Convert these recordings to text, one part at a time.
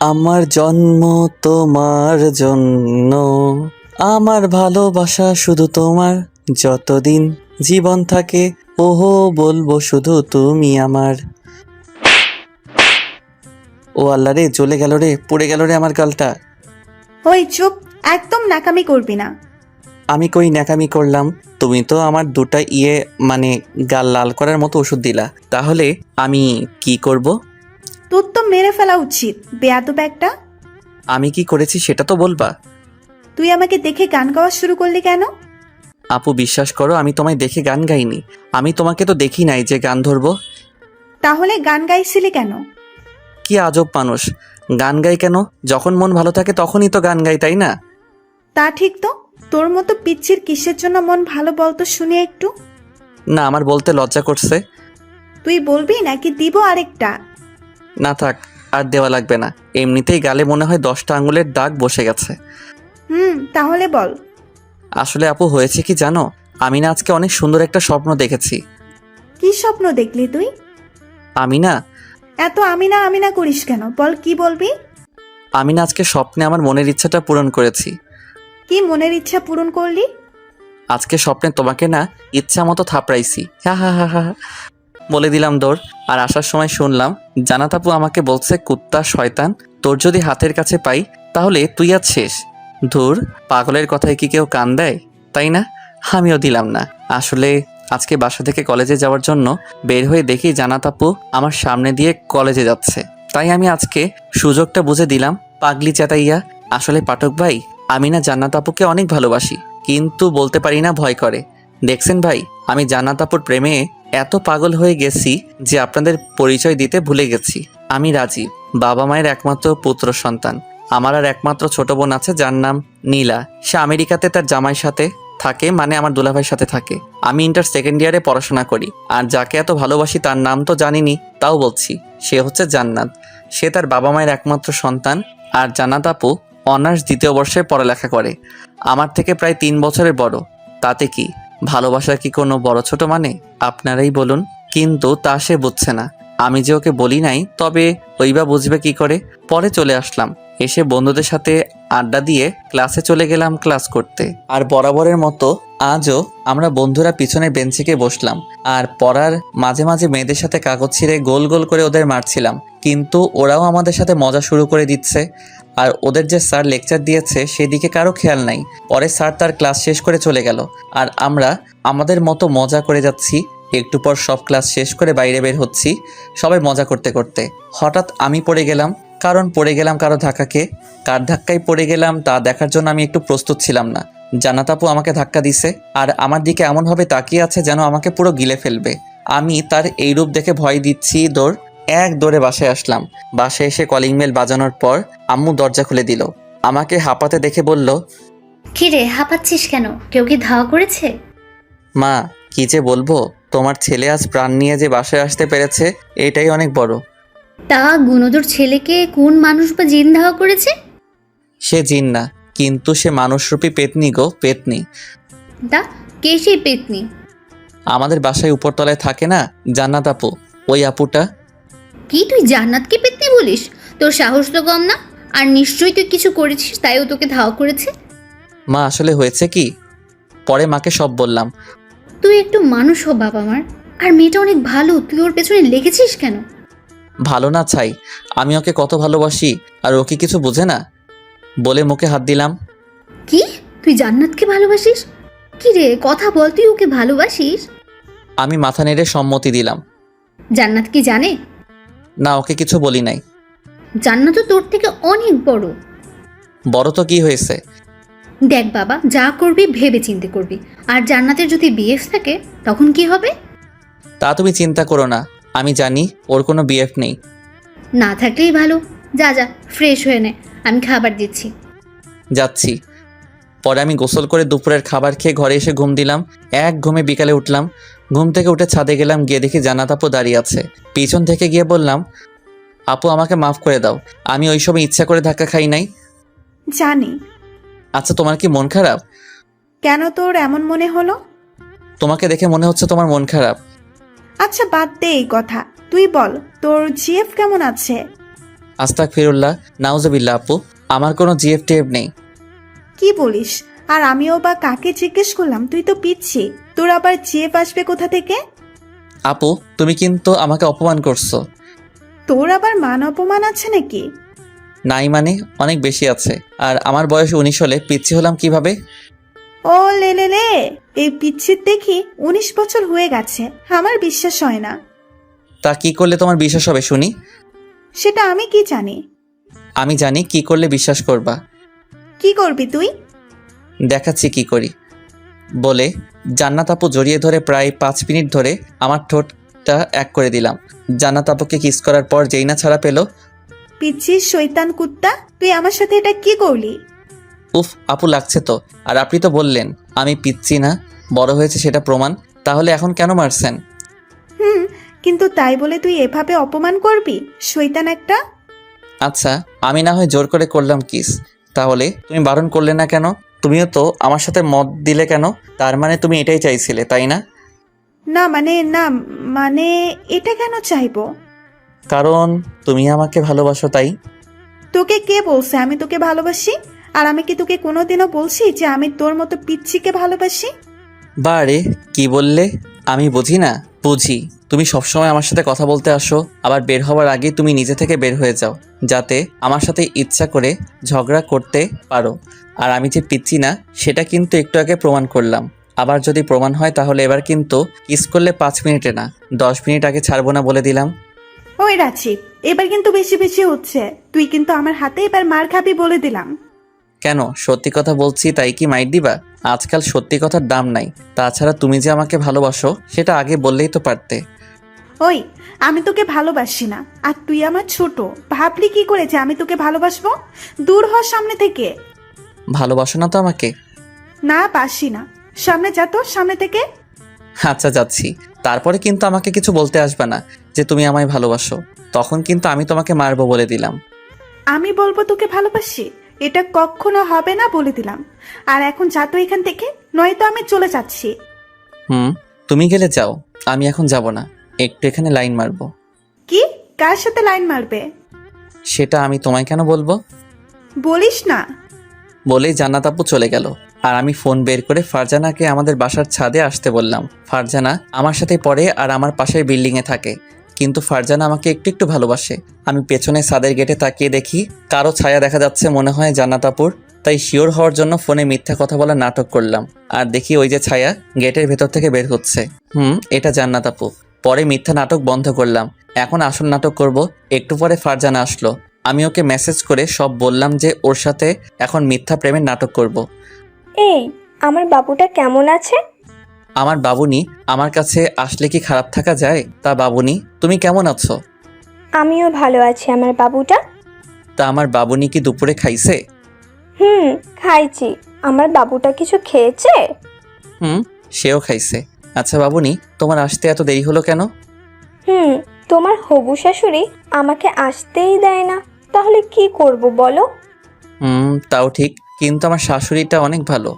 আমার জন্ম তোমার জন্য, আমার ভালোবাসা শুধু তোমার, যতদিন জীবন থাকে ওহো বলবো শুধু তুমি আমার। ও আল্লাহ রে, জ্বলে গেল রে, পুড়ে গেল রে আমার গালটা। ওই চুপ, একদম নাকামি করবি না। আমি কই ন্যাকামি করলাম? তুমি তো আমার দুটা মানে গাল লাল করার মতো ওষুধ দিলা, তাহলে আমি কি করব? তোর তো মেরে ফেলা উচিত, বেয়াদব একটা। আমি কি করেছি সেটা তো বলবা। তুই আমাকে দেখে গান গাওয়া শুরু করলি কেন? আপু বিশ্বাস করো, আমি তোমায় দেখে গান গাইনি। আমি তোমাকে তো দেখি নাই যে গান ধরবো। তাহলে গান গাইছিলি কেন? কি আজব মানুষ, গান গাই কেন? যখন মন ভালো থাকে তখনই তো গান গাই, তাই না? তা ঠিক তো। তোর মতো পিচ্ছির কিসের জন্য মন ভালো বলতো শুনি একটু। না, আমার বলতে লজ্জা করছে। তুই বলবি নাকি দিব আরেকটা? না থাক, আর দেওয়া লাগবে না। এমনিতেই গালে মনে হয় 10টা আঙুলের দাগ বসে গেছে। তাহলে বল। আসলে আপু হয়েছে কি জানো, আমি না আজকে অনেক সুন্দর একটা স্বপ্ন দেখেছি। কি স্বপ্ন দেখলি তুই? আমি না এত আমি না করিস কেন, বল কি বলবি? আমি না আজকে স্বপ্নে আমার মনের ইচ্ছাটা পূরণ করেছি। কি মনের ইচ্ছা পূরণ করলি? আজকে স্বপ্নে তোমাকে না ইচ্ছা মতো থাপড়াইছি, হা হা হা হা বলে দিলাম দৌড়। আর আসার সময় শুনলাম জান্নাত আপু আমাকে বলছে, কুত্তা শয়তান, তোর যদি হাতের কাছে পাই তাহলে তুই আজ শেষ। ধুর, পাগলের কথায় কি কেউ কান দেয়, তাই না? আমিও দিলাম না। আসলে আজকে বাসা থেকে কলেজে যাওয়ার জন্য বের হয়ে দেখি জান্নাত আপু আমার সামনে দিয়ে কলেজে যাচ্ছে। তাই আমি আজকে সুযোগটা বুঝে দিলাম, পাগলি চেতাইয়া। আসলে পাঠক ভাই, আমি না জান্নাত আপুকে অনেক ভালোবাসি, কিন্তু বলতে পারি না, ভয় করে। দেখছেন ভাই, আমি জান্নাত আপুর প্রেমে এত পাগল হয়ে গেছি যে আপনাদের পরিচয় দিতে ভুলে গেছি। আমি রাজীব, বাবা মায়ের একমাত্র পুত্র সন্তান। আমার আর একমাত্র ছোট বোন আছে যার নাম নীলা। সে আমেরিকাতে তার জামাইয়ের সাথে থাকে, মানে আমার দুলাভাইয়ের সাথে থাকে। আমি ইন্টার সেকেন্ড ইয়ারে পড়াশোনা করি। আর যাকে এত ভালোবাসি তার নাম তো জানিনি, তাও বলছি, সে হচ্ছে জান্নাত। সে তার বাবা মায়ের একমাত্র সন্তান। আর জান্নাত আপু অনার্স 2য় বর্ষে পড়ালেখা করে, আমার থেকে প্রায় 3 বছরের বড়। তাতে কি, ভালোবাসা কি কোনো বড় ছোট মানে? আপনারাই বলুন। কিন্তু তা সে বুঝছে না। আমি যে ওকে বলি নাই, তবে ওইবা বুঝবে কি করে। পরে চলে আসলাম, এসে বন্ধুদের সাথে আড্ডা দিয়ে ক্লাসে চলে গেলাম ক্লাস করতে। আর বরাবরের মতো আজও আমরা বন্ধুরা পিছনের বেঞ্চে গিয়ে বসলাম, আর পড়ার মাঝে মাঝে মেয়েদের সাথে কাগজ ছিঁড়ে গোল গোল করে ওদের মারছিলাম। কিন্তু ওরাও আমাদের সাথে মজা শুরু করে দিচ্ছে। আর ওদের যে স্যার লেকচার দিয়েছে সেদিকে কারো খেয়াল নাই। পরে স্যার তার ক্লাস শেষ করে চলে গেল, আর আমরা আমাদের মতো মজা করে যাচ্ছি। একটু পর সব ক্লাস শেষ করে বাইরে বের হচ্ছি, সবাই মজা করতে করতে। হঠাৎ আমি পড়ে গেলাম, পড়ে গেলাম কারো ধাক্কাকে। কার ধাক্কায় পড়ে গেলাম তা দেখার জন্য আমি একটু প্রস্তুত ছিলাম না। জান্নাত আপু আমাকে ধাক্কা দিছে, আর আমার দিকে এমনভাবে তাকিয়ে আছে যেন আমাকে পুরো গিলে ফেলবে। আমি তার এই রূপ দেখে ভয় দিচ্ছি, এক দৌড়ে বাসায় আসলাম। বাসায় এসে কলিং বেল বাজানোর পর আম্মু দরজা খুলে দিল। আমাকে হাঁপাতে দেখে বলল, কি রে, হাঁপাচ্ছিস কেন? কেউ কি ধাওয়া করেছে? মা কি যে বলবো, তোমার ছেলে আজ প্রাণ নিয়ে যে বাসায় আসতে পেরেছে এটাই অনেক বড়। তা গুণধর ছেলেকে কোন মানুষ বা জিন ধাওয়া করেছে? সে জিন না, কিন্তু সে মানুষরূপী পেতনি গো, পেতনি। তা কে সেই পেতনি? আমাদের বাসায় উপরতলায় থাকে না জান্নাত আপু, ওই আপুটা। কি তুই জান্নাতকে পেতনি বলিস? তোর সাহস তো কম না। আর নিশ্চয়ই তুই কিছু করেছিস, তাই ও তোকে ধাওয়া করেছে। মা আসলে হয়েছে কি, পরে মাকে সব বললাম। তুই একটু মানুষ হ বাবা আমার। আর মেয়েটা অনেক ভালো, তুই ওর পেছনে লেগেছিস কেন? ভালো না ছাই, আমি ওকে কত ভালোবাসি, আর ও কি কিছু বোঝে না? বলে মুখে হাত দিলাম। কি, তুই জান্নাতকে ভালোবাসিস? কি রে, কথা বল, তুই ওকে ভালোবাসিস? আমি মাথা নেড়ে সম্মতি দিলাম। জান্নাত কি জানে? না, ওকে কিছু বলি নাই। জান্নাত তো তোর থেকে অনেক বড়। বড় তো কি হয়েছে? দেখ বাবা, যা করবি ভেবে চিন্তে করবি। আর জান্নাতের যদি বিএফ থাকে তখন কি হবে? তা তুমি চিন্তা করো না, আমি জানি ওর কোনো বিএফ নেই। না থাকলেই ভালো। যা যা, ফ্রেশ হয়ে নে, আমি খাবার দিচ্ছি। যাচ্ছি। পরে আমি গোসল করে দুপুরের খাবার খেয়ে ঘরে এসে ঘুম দিলাম। এক ঘুমে বিকালে উঠলাম। ঘুম থেকে উঠে ছাদে গেলাম, গিয়ে দেখি জান্নাত আপু দাঁড়িয়ে আছে। পিছন থেকে গিয়ে বললাম, আপু আমাকে মাফ করে দাও, আমি ওই সময় ইচ্ছা করে ধাক্কা খাই নাই। জানি। আচ্ছা তোমার কি মন খারাপ? কেন তোর এমন মনে হলো? তোমাকে দেখে মনে হচ্ছে তোমার মন খারাপ। আচ্ছা বাদ দে এই কথা, তুই বল তোর জিএফ কেমন আছে? আস্তাগফিরুল্লাহ, নাউজুবিল্লাহ আপু, আমার কোনো জিএফটিএফ নেই। কি বলিস? আর আমিও বা কাকে জিজ্ঞেস করলাম? তুই তো পিচ্ছি, তোর আবার জিএফ আসবে কোথা থেকে? আপু, তুমি কিন্তু আমাকে অপমান করছো। তোর আবার মান অপমান আছে নাকি? নাই মানে অনেক বেশি আছে। আর আমার বয়স 19 হলে পিচ্ছি হলাম কিভাবে? ও লে লে লে, এই পিচ্ছির দেখি 19 বছর হয়ে গেছে, আমার বিশ্বাস হয় না। তা কি করলে তোমার বিশ্বাস হবে শুনি? সেটা আমি কি জানি? আমি জানি কি করলে বিশ্বাস করবা। কি করবি তুই? দেখাচ্ছি কি করি। বলে জান্নাত আপু জড়িয়ে ধরে প্রায় 5 মিনিট ধরে আমার ঠোঁটটা এক করে দিলাম। জান্নাত আপুকে কিস করার পর যেই না ছাড়া পেল। পিচ্ছির শৈতান কুত্তা, তুই আমার সাথে এটা কি করলি? উফ আপু, লাগছে তো। আর আপনি তো বললেন আমি পিচ্ছি না, বড় হয়েছে সেটা প্রমাণ। তাহলে এখন কেন মারছেন? হুম, কিন্তু তাই বলে তুই এভাবে অপমান করবি? শৈতান একটা। আচ্ছা, আমি না হয় জোর করে করলাম কিস, তাহলে তুমি বারণ করলে না কেন? তুমিও তো আমার সাথে মত দিলে কেন? তার মানে তুমি এটাই চাইছিলে, তাই না? না মানে এটা কেন চাইবো? কারণ তুমি আমাকে ভালোবাসো তাই। তোকে কে বলছে আমি তোকে ভালোবাসি? আর আমি কি তোকে কোনোদিনও বলছি যে আমি তোর মতো পিচ্ছিকে ভালোবাসি? বারে, কি বললে? আমি বুঝি না? বুঝি। তুমি সবসময় আমার সাথে কথা বলতে আসো, আবার বের হওয়ার আগে তুমি নিজে থেকে বের হয়ে যাও, যাতে আমার সাথে ইচ্ছা করে ঝগড়া করতে পারো। আর আমি যে পিচ্ছি না সেটা কিন্তু একটু আগে প্রমাণ করলাম। আবার যদি প্রমাণ হয় তাহলে এবার কিন্তু কিস করলে 5 মিনিটে না, 10 মিনিট আগে ছাড়বো না বলে দিলাম। ওই রাচিব, এবার কিন্তু বেশি বেশি হচ্ছে। তুই কিন্তু আমার হাতে এবার মার খাবি বলে দিলাম। কেন? সত্যি কথা বলছি তাই কি মাইর দিবা? আজকাল সত্যি কথার দাম নাই। তাছাড়া তুমি যে আমাকে ভালোবাসো সেটা আগে বললেই তো পারতে। ওই, আমি তোকে ভালোবাসি না, আর তুই আমার ছোট। ভাবলি কি করে যে আমি তোকে ভালোবাসবো? দূর হ সামনে থেকে। ভালোবাসো না তো আমাকে? না, বাসি না। সামনে যা তো, সামনে থেকে। আচ্ছা যাচ্ছি। তারপরে কিন্তু আমাকে কিছু বলতে আসবে না যে তুমি আমায় ভালোবাসো। তখন কিন্তু আমি তোমাকে মারবো বলে দিলাম। আমি বলবো তোকে ভালোবাসি? এটা কখনো হবে না বলে দিলাম। আর এখন যা তো এখান থেকে, নয়তো আমি চলে যাচ্ছি। তুমি গেলে যাও, আমি এখন যাব না, একটু এখানে লাইন মারবো। কি? কার সাথে লাইন মারবে? সেটা আমি তোমায় কেন বলবো? বলিস না। বলেই জান্নাত আপু চলে গেল। আর আমি ফোন বের করে ফারজানাকে আমাদের বাসার ছাদে আসতে বললাম। ফারজানা আমার সাথে পড়ে আর আমার পাশের বিল্ডিংয়ে থাকে, কিন্তু ফারজানা আমাকে একটু একটু ভালোবাসে। আমি পেছনে ছাদের গেটে তাকিয়ে দেখি কারো ছায়া দেখা যাচ্ছে, মনে হয় জান্নাত আপুর। তাই শিওর হওয়ার জন্য ফোনে মিথ্যা কথা বলার নাটক করলাম। আর দেখি ওই যে ছায়া গেটের ভেতর থেকে বের হচ্ছে। এটা জান্নাত আপু। পরে মিথ্যা নাটক বন্ধ করলাম, এখন আসল নাটক করব। একটু পরে ফারজানা আসলো। আমি ওকে মেসেজ করে সব বললাম যে ওর সাথে এখন মিথ্যা প্রেমের নাটক করব। এই, আমার বাবুটা কেমন আছে? আমার বাবুনি আমার কাছে আসলে কি খারাপ থাকা যায়? তা বাবুনি, তুমি কেমন আছো? আমিও ভালো আছি। আমার বাবুটা? তা আমার বাবুনি কি দুপুরে খাইছে? খাইছি। আমার বাবুটা কিছু খেয়েছে? সেও খাইছে। আচ্ছা বাবুনি, তোমার আসতে এত দেরি হলো কেন? তোমার হবু শাশুড়ি আমাকে আসতেই দেয় না, তাহলে কি করব বলো? তাও ঠিক, কিন্তু আমার শাশুড়িটা অনেক ভালো।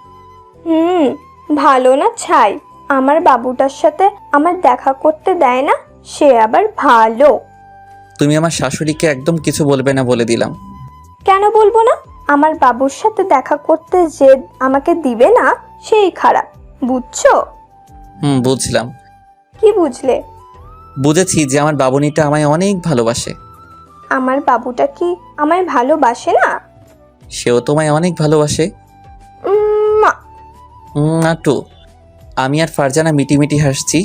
ভালো না ছাই, আমার বাবুটার সাথে আমার দেখা করতে দেয় না, সে আবার ভালো। তুমি আমার শাশুড়িকে একদম কিছু বলবে না বলে দিলাম। কেন বলবো না? আমার বাবুর সাথে দেখা করতে যে আমাকে দিবে না, সেই খারাপ, বুঝছো? বুঝলাম। কি বুঝলে? বুঝেছি যে আমার বাবুনিটা আমায় অনেক ভালোবাসে। আমার বাবুটা কি আমায় ভালোবাসে না? সেও তোমায় অনেক ভালোবাসে। মা। নাটু। আমি আর ফারজানা মিটিমিটি হাসছি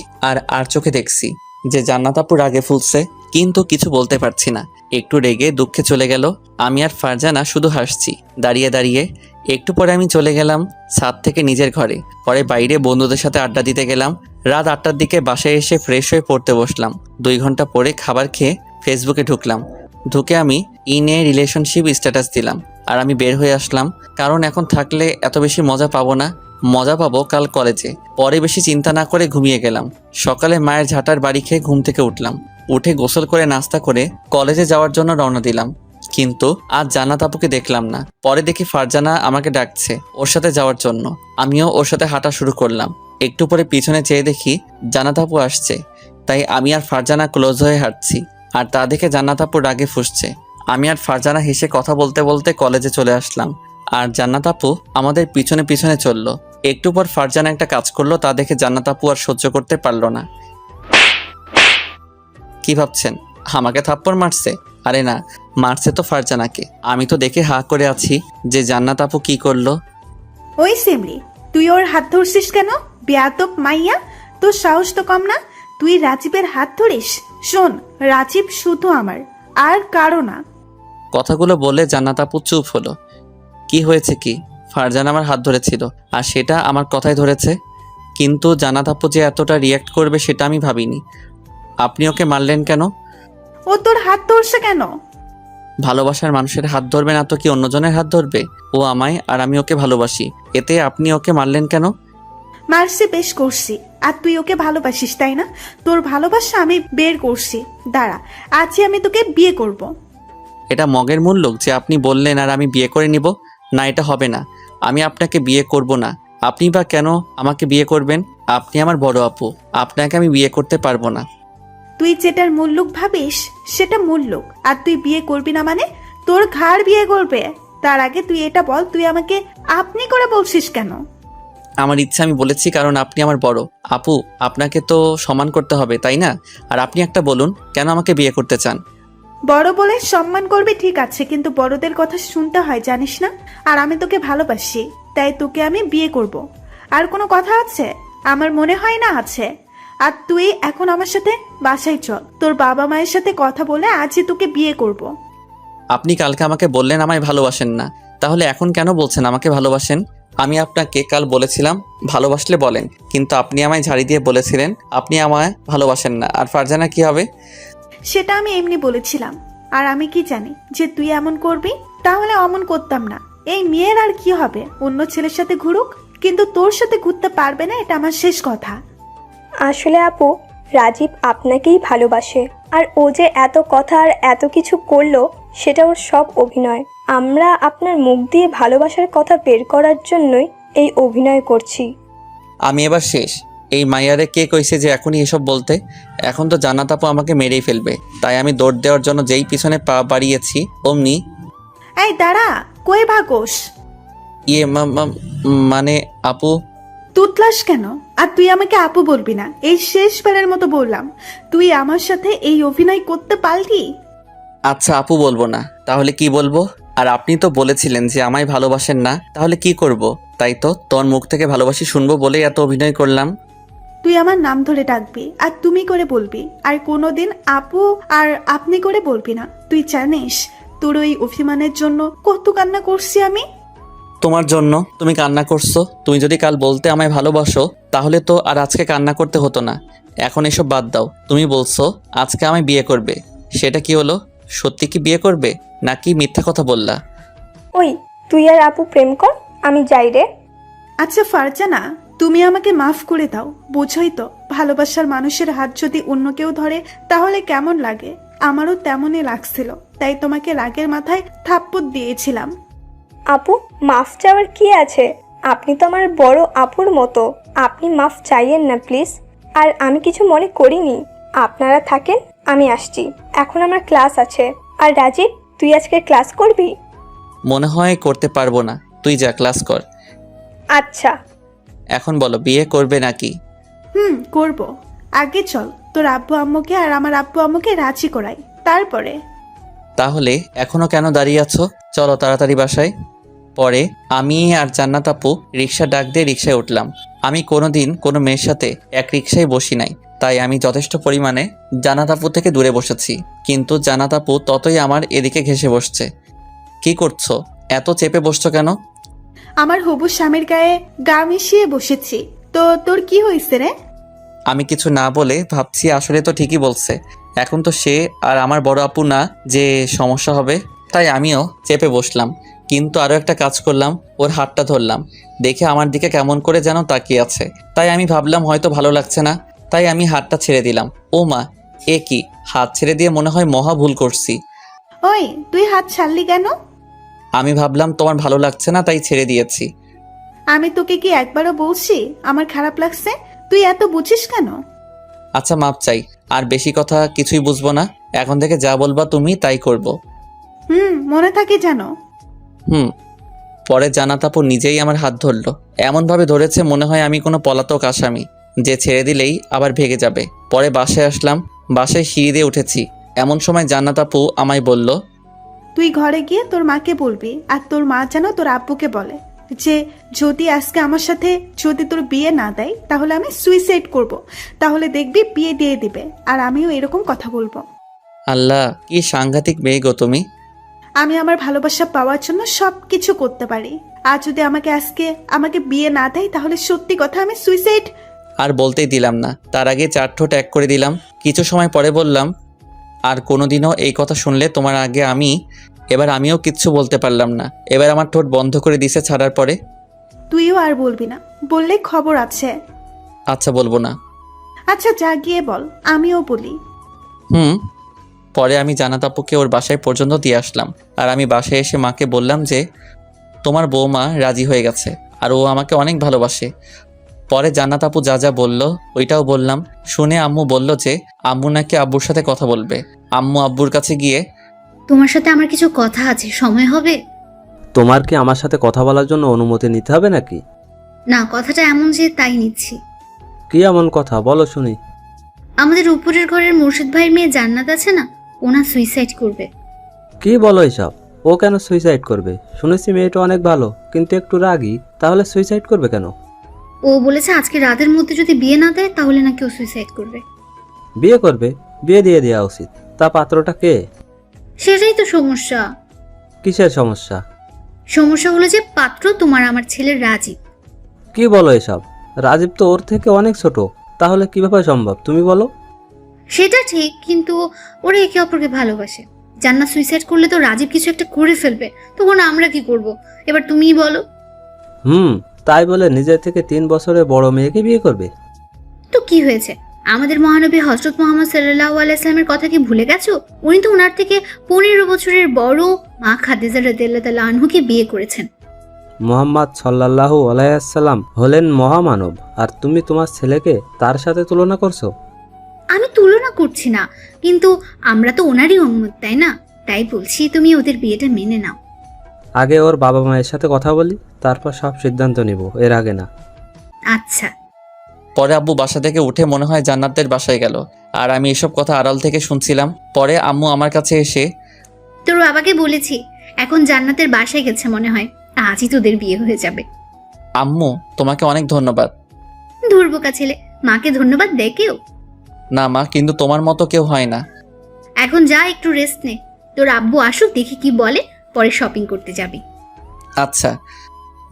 আর চোখে দেখছি যে জান্নাত আপু রাগে ফুলছে, কিন্তু কিছু বলতে পারছি না। একটু রেগে দুঃখে চলে গেল। আমি আর ফারজানা শুধু হাসছি দাঁড়িয়ে দাঁড়িয়ে। একটু পরে আমি চলে গেলাম ছাদ থেকে নিজের ঘরে। পরে বাইরে বন্ধুদের সাথে আড্ডা দিতে গেলাম। রাত 8টার দিকে বাসায় এসে ফ্রেশ হয়ে পড়তে বসলাম। 2 ঘন্টা পরে খাবার খেয়ে ফেসবুকে ঢুকলাম। ঢুকে আমি ইন এ রিলেশনশিপ স্ট্যাটাস দিলাম। আর আমি বের হয়ে আসলাম, কারণ এখন থাকলে এত বেশি মজা পাবো না। মজা পাবো কাল কলেজে। পরে বেশি চিন্তা না করে ঘুমিয়ে গেলাম। সকালে মায়ের ঝাঁটার বাড়ি খেয়ে ঘুম থেকে উঠলাম। উঠে গোসল করে নাস্তা করে কলেজে যাওয়ার জন্য রওনা দিলাম। কিন্তু আজ জান্নাত আপুকে দেখলাম না। পরে দেখি ফারজানা আমাকে ডাকছে ওর সাথে যাওয়ার জন্য। আমিও ওর সাথে হাঁটা শুরু করলাম। একটু পরে পিছনে চেয়ে দেখি জান্নাত আপু আসছে। তাই আমি আর ফারজানা ক্লোজ হয়ে হাঁটছি। আর তা দেখে জান্নাত আপু রাগে ফুঁসছে। আমি আর ফারজানা হেসে কথা বলতে বলতে কলেজে চলে আসলাম, আর জান্নাত আপু আমাদের পিছনে পিছনে চললো। একটু পর ফারজানা একটা কাজ করলো, তা দেখে জান্নাত আপু আর সহ্য করতে পারলো না। কি ভাবছেন আমাকে থাপ্পড় মারছে? আরে না, মারছে তো ফারজানাকে। আমি তো দেখে হা করে আছি যে জান্নাত আপু কি করলো। ওই সিমরি, তুই ওর হাত ধরছিস কেন? বেয়াদব মাইয়া, তোর সাহস তো কম না, তুই রাজীবের হাত ধরিস? শোন, রাজীব শুধু আমার, আর কারো না। কথাগুলো বলে জান্নাত আপু চুপ হলো। কি হয়েছে কি? ফারজানা আমার হাত ধরেছিল, আর সেটা আমার কথাই ধরেছে। কিন্তু জান্নাত আপু যে এতটা রিয়্যাক্ট করবে সেটা আমি ভাবিনি। আপনি ওকে মারলেন কেন? ও তোর হাত ধরছে কেন? ভালোবাসার মানুষের হাত ধরবে না তো কি অন্যজনের হাত ধরবে? ও আমায় আর আমি ওকে ভালোবাসি, এতে আপনি ওকে মারলেন কেন? মারছি বেশ করছি, আর তুই ওকে ভালোবাসিস তাই না? তোর ভালোবাসা আমি বের করছি। দাঁড়া, আজই আমি তোকে বিয়ে করব। এটা মগের মূল্য যে আপনি বললেন আর আমি বিয়ে করে নিব? না, এটা হবে না। আমি আপনাকে বিয়ে করব না। আপনি বা কেন আমাকে বিয়ে করবেন? আপনি আমার বড় আপু, আপনাকে আমি বিয়ে করতে পারবো না। তুই যেটার মূল্যক ভাবিস সেটা মূল্যক, আর তুই বিয়ে করবি না মানে তোর ঘাড় বিয়ে করবে। তার আগে তুই এটা বল, তুই আমাকে আপনি করে বলছিস কেন? আমার ইচ্ছা আমি বলেছি কারণ আপনি আমার বড় আপু, আপনাকে তো সম্মান করতে হবে তাই না? আর আপনি একটা বলুন, কেন আমাকে বিয়ে করতে চান? বড় বলে সম্মান করবি ঠিক আছে, কিন্তু বড়দের কথা শুনতে হয় জানিস না? আর আমি তোকে ভালোবাসি, তাই তোকে আমি বিয়ে করব। আর কোনো কথা আছে? আমার মনে হয় না আছে। আর তুই এখন আমার সাথে বাসায় চল, তোর বাবা মায়ের সাথে কথা বলে আজই তোকে বিয়ে করব। আপনি কালকে আমাকে বললেন আমায় ভালোবাসেন না, তাহলে এখন কেন বলছেন আমাকে ভালোবাসেন? আমি আপনাকে কাল বলেছিলাম ভালোবাসলে বলেন, কিন্তু আপনি আমায় ঝাড়ি দিয়ে বলেছিলেন আপনি আমায় ভালোবাসেন না। আর ফারজানা কি হবে? সেটা আমি এমনি বলেছিলাম, আর আমি কি জানি যে তুই এমন করবি? তাহলে অমন করতাম না। এই মেয়ের আর কি হবে, অন্য ছেলের সাথে ঘুরুক, কিন্তু তোর সাথে ঘুরতে পারবে না, এটা আমার শেষ কথা। আসলে আপু, রাজীব আপনাকেই ভালোবাসে। আর ও যে এত কথা আর এত কিছু করলো সেটা ওর সব অভিনয়। আমরা আপনার মুখ দিয়ে ভালোবাসার কথা বের করার জন্যই এই অভিনয় করছি। আমি এবার শেষ। এই মাইয়ারে কে কইছে যে এখনই এসব বলতে? এখন তো জান্নাত আপু আমাকে মেরেই ফেলবে, তাই আমি দৌড় দেওয়ার জন্য যেই পিছনে পা বাড়িয়েছি অমনি এই দাঁড়া, কই ভাগোস? ইয়ে মানে আপু। তুতলাস কেন? আর তুই আমাকে আপু বলবি না, এই শেষবারের মতো বললাম। তুই আমার সাথে এই অভিনয় করতে পারলি? আচ্ছা আপু বলবো না, তাহলে কি বলবো? আর আপনি তো বলেছিলেন যে আমায় ভালোবাসেন না, তাহলে কি করব? তাই তো তোর মুখ থেকে ভালোবাসি শুনবো বলেই এত অভিনয় করলাম। তুই আমার নাম ধরে ডাকবি, আর তুমি করে বলবি, আর কোনোদিন আপু আর আপনি করে বলবি না। তুই জানিস তোর ওই অভিমানের জন্য কত কান্না করছি আমি? তোমার জন্য? তুমি কান্না করছো? তুমি যদি কাল বলতে আমায় ভালোবাসো তাহলে তো আর আজকে কান্না করতে হতো না। এখন এসব বাদ দাও। তুমি বলছো আজকে আমায় বিয়ে করবে, সেটা কি হলো? সত্যি কি বিয়ে করবে নাকি মিথ্যা কথা বললা? ওই, তুই আর আপু প্রেম কর, আমি যাই রে। আচ্ছা ফারজানা, তুমি আমাকে মাফ করে দাও। বোঝোই তো, ভালোবাসার মানুষের হাত যদি অন্য কেউ ধরে তাহলে কেমন লাগে। আমারও তেমনই লাগছিল, তাই তোমাকে রাগের মাথায় থাপ্পড় দিয়েছিলাম। আপু, মাফ চাওয়ার কি আছে? আপনি তো আমার বড় আপুর মতো। আপনি মাফ চাইয়েন না প্লিজ। আর আমি কিছু মনে করিনি। আপনারা থাকেন, আমি আসছি। এখন আমার ক্লাস আছে। আর রাজীব, তুই আজকে ক্লাস করবি? মনে হয় করতে পারবো না, তুই যা ক্লাস কর। আচ্ছা। এখন বলো বিয়ে করবে নাকি? করব। আগে চল, তোর আব্বু আম্মুকে আর আমার আব্বু আম্মুকে রাজি করাই, তারপরে। তাহলে এখনো কেন দাঁড়িয়ে আছো? চলো তাড়াতাড়ি বাসায়। পরে আমি আর জান্নাত আপু রিক্সা ডাক দিয়ে রিক্সায় উঠলাম। আমি কোনোদিন কোনো মেয়ের সাথে এক রিক্সায় বসি নাই, তাই আমি যথেষ্ট পরিমাণে জান্নাত আপু থেকে দূরে বসেছি। কিন্তু জান্নাত আপু ততই আমার এদিকে ঘেঁষে বসছে। কি করছো? এত চেপে বসছো কেন? আমার হবু স্বামীর গায়ে গা মিশিয়ে বসেছি। তো তোর কি হয়েছে রে? আমি কিছু না বলে ভাবছি আসলে তো ঠিকই বলছে। এখন তো সে আর আমার বড় আপু না যে সমস্যা হবে, তাই আমিও চেপে বসলাম। কিন্তু আরও একটা কাজ করলাম, ওর হাতটা ধরলাম। দেখে আমার দিকে কেমন করে যেন তাকিয়ে আছে, তাই আমি ভাবলাম হয়তো ভালো লাগছে না, তাই আমি হাতটা ছেড়ে দিলাম। ও মা, এ কি! হাত ছেড়ে দিয়ে মনে হয় মহা ভুল করছি। ওই, তুই হাত ছাড়লি কেন? আমি ভাবলাম তোমার ভালো লাগছে না তাই ছেড়ে দিয়েছি। আমি তোকে কি একবারও বলছি আমার খারাপ লাগছে? তুই এত বুঝিস কেন? আচ্ছা মাপ চাই, আর বেশি কথা কিছুই বুঝবো না। এখন থেকে যা বলবা তুমি তাই করব। মনে থাকে জানো। হুম। পরে জান্নাত আপু নিজেই আমার হাত ধরলো, এমনভাবে ধরেছে মনে হয় আমি কোনো পলাতক আসামি যে ছেড়ে দিলেই আবার ভেগে যাবে। পরে বাসায় আসলাম, বাসায় সিঁড়ি দিয়ে উঠেছি, এমন সময় জান্নাত আপু আমায় বলল, তুই ঘরে গিয়ে তোর মাকে বলবি, আর তোর মা যেন তোর আব্বুকে বলে যে যদি আজকে আমার সাথে যদি তোর বিয়ে না দেয় তাহলে আমি সুইসাইড করব। তাহলে দেখবি বিয়ে দিয়ে দিবে, আর আমিও এরকম কথা বলবো। আল্লাহ কি সাংঘাতিক মেয়ে গো তুমি। আমি আমার ভালোবাসা পাওয়ার জন্য সব কিছু করতে পারি, আর যদি আমাকে বিয়ে না দেয় তাহলে সত্যি কথা আমি সুইসাইড। আর বলতেই দিলাম না, তার আগে 4 ঠোঁট এক করে দিলাম। কিছু সময় পরে বললাম, আর কোনোদিনও এই কথা শুনলে তোমার আগে এবার আমিও কিচ্ছু বলতে পারলাম না। এবার আমার ঠোঁট বন্ধ করে দিছে ছাড়ার পরে। তুইও আর বলবি না, বললে খবর আছে। আচ্ছা বলবো না। আচ্ছা যা গিয়ে বল, আমিও বলি। হুম। পরে আমি জান্নাত আপুকে ওর বাসায় পর্যন্ত দিয়ে আসলাম, আর আমি বাসায় এসে মাকে বললাম যে তোমার বৌমা রাজি হয়ে গেছে আর ও আমাকে অনেক ভালোবাসে। পরে জান্নাত আপু যা যা বলল ওইটাও বললাম। শুনে আম্মু বলল যে আম্মু নাকি আব্বুর সাথে কথা বলবে। আম্মু আব্বুর কাছে গিয়ে, তোমার সাথে আমার কিছু কথা আছে, সময় হবে? তোমার কি আমার সাথে কথা বলার জন্য অনুমতি নিতে হবে নাকি? না, কথাটা এমন যে তাই নিচ্ছি। কি এমন কথা বলো শুনি। আমাদের উপরের ঘরের মুর্শিদ ভাইয়ের মেয়ে জান্নাত আছে না, ওনা সুইসাইড করবে। কি বলো এসব? ও কেন সুইসাইড করবে? শুনেছি মেয়েটা অনেক ভালো, কিন্তু একটু রাগী, তাহলে সুইসাইড করবে কেন? ও বলেছে আজকে রাতের মধ্যে যদি বিয়ে না দেয় তাহলে নাকি ও সুইসাইড করবে। বিয়ে করবে? বিয়ে দিয়ে দেওয়া উচিত। তা পাত্রটা কে? সেটাই তো সমস্যা। কিসের সমস্যা? সমস্যা হলো যে পাত্র তোমার আমার ছেলের রাজীব। কি বলো এসব? রাজীব তো ওর থেকে অনেক ছোট, তাহলে কিভাবে সম্ভব তুমি বলো? সেটা ঠিক, কিন্তু ওরা একে অপরকে ভালোবাসে। জান্নাত সুইসাইড করলে তো রাজীব কিছু একটা করে ফেলবে, তখন আমরা কি করব? এবার তুমিই বলো। তাই বলে নিজের থেকে 3 বছরের বড় মেয়েকে বিয়ে করবে? তো কি হয়েছে? আমাদের মহানবী হযরত মুহাম্মদ সাল্লাল্লাহু আলাইহি সাল্লামের কথা কি ভুলে গেছো? উনি তো ওনার থেকে 15 বছরের বড় মা খাদিজা রাদিয়াল্লাহু তাআলা আনহুকে বিয়ে করেছেন। মুহাম্মদ সাল্লাল্লাহু আলাইহিসসালাম হলেন মহামানব, আর তুমি তোমার ছেলেকে তার সাথে তুলনা করছো? আমি তুলনা করছি না, কিন্তু আমরা তো ওনারই উম্মত, তাই না? তাই বলছি তুমি ওদের বিয়েটা মেনে নাও। আগে ওর বাবা মায়ের সাথে কথা বলি, তারপর সব সিদ্ধান্ত নিব, এর আগে না। আচ্ছা। পরে আব্বু বাসা থেকে উঠে মনে হয় জান্নাতের বাসায় গেল, আর আমি এসব কথা আড়াল থেকে শুনছিলাম। পরে আম্মু আমার কাছে এসে, তোর বাবাকে বলেছি, এখন জান্নাতের বাসায় গেছে মনে হয়, আজই তোদের বিয়ে হয়ে যাবে। আম্মু তোমাকে অনেক ধন্যবাদ। ধুরবোকা ছেলে, মাকে ধন্যবাদ দে কেউ? না মা, কিন্তু তোমার মতো কেউ হয় না। এখন যা একটু রেস্ট নে, তোর আব্বু আসুক, দেখি কি বলে, পরে শপিং করতে যাবি। আচ্ছা।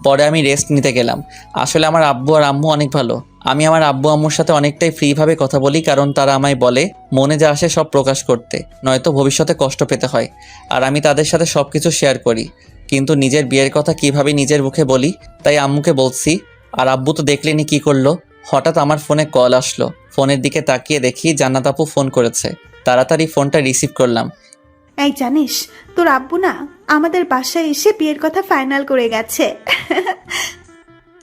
পরে আমি রেস্ট নিতে গেলাম। আসলে আমার আব্বু আর আম্মু অনেক ভালো। আমি আমার আব্বু আম্মুর সাথে অনেকটাই ফ্রিভাবে কথা বলি, কারণ তারা আমায় বলে মনে যা আসে সব প্রকাশ করতে, নয়তো ভবিষ্যতে কষ্ট পেতে হয়। আর আমি তাদের সাথে সব কিছু শেয়ার করি, কিন্তু নিজের বিয়ের কথা কিভাবে নিজের মুখে বলি, তাই আম্মুকে বলছি। আর আব্বু তো দেখলেনি কি করলো, হঠাৎ আমার ফোনে কল আসলো। ফোনের দিকে তাকিয়ে দেখি জান্নাত আপু ফোন করেছে। তাড়াতাড়ি ফোনটা রিসিভ করলাম। এই জানিস, তোর আব্বু না আমাদের বাসায় এসে বিয়ের কথা ফাইনাল করে গেছে।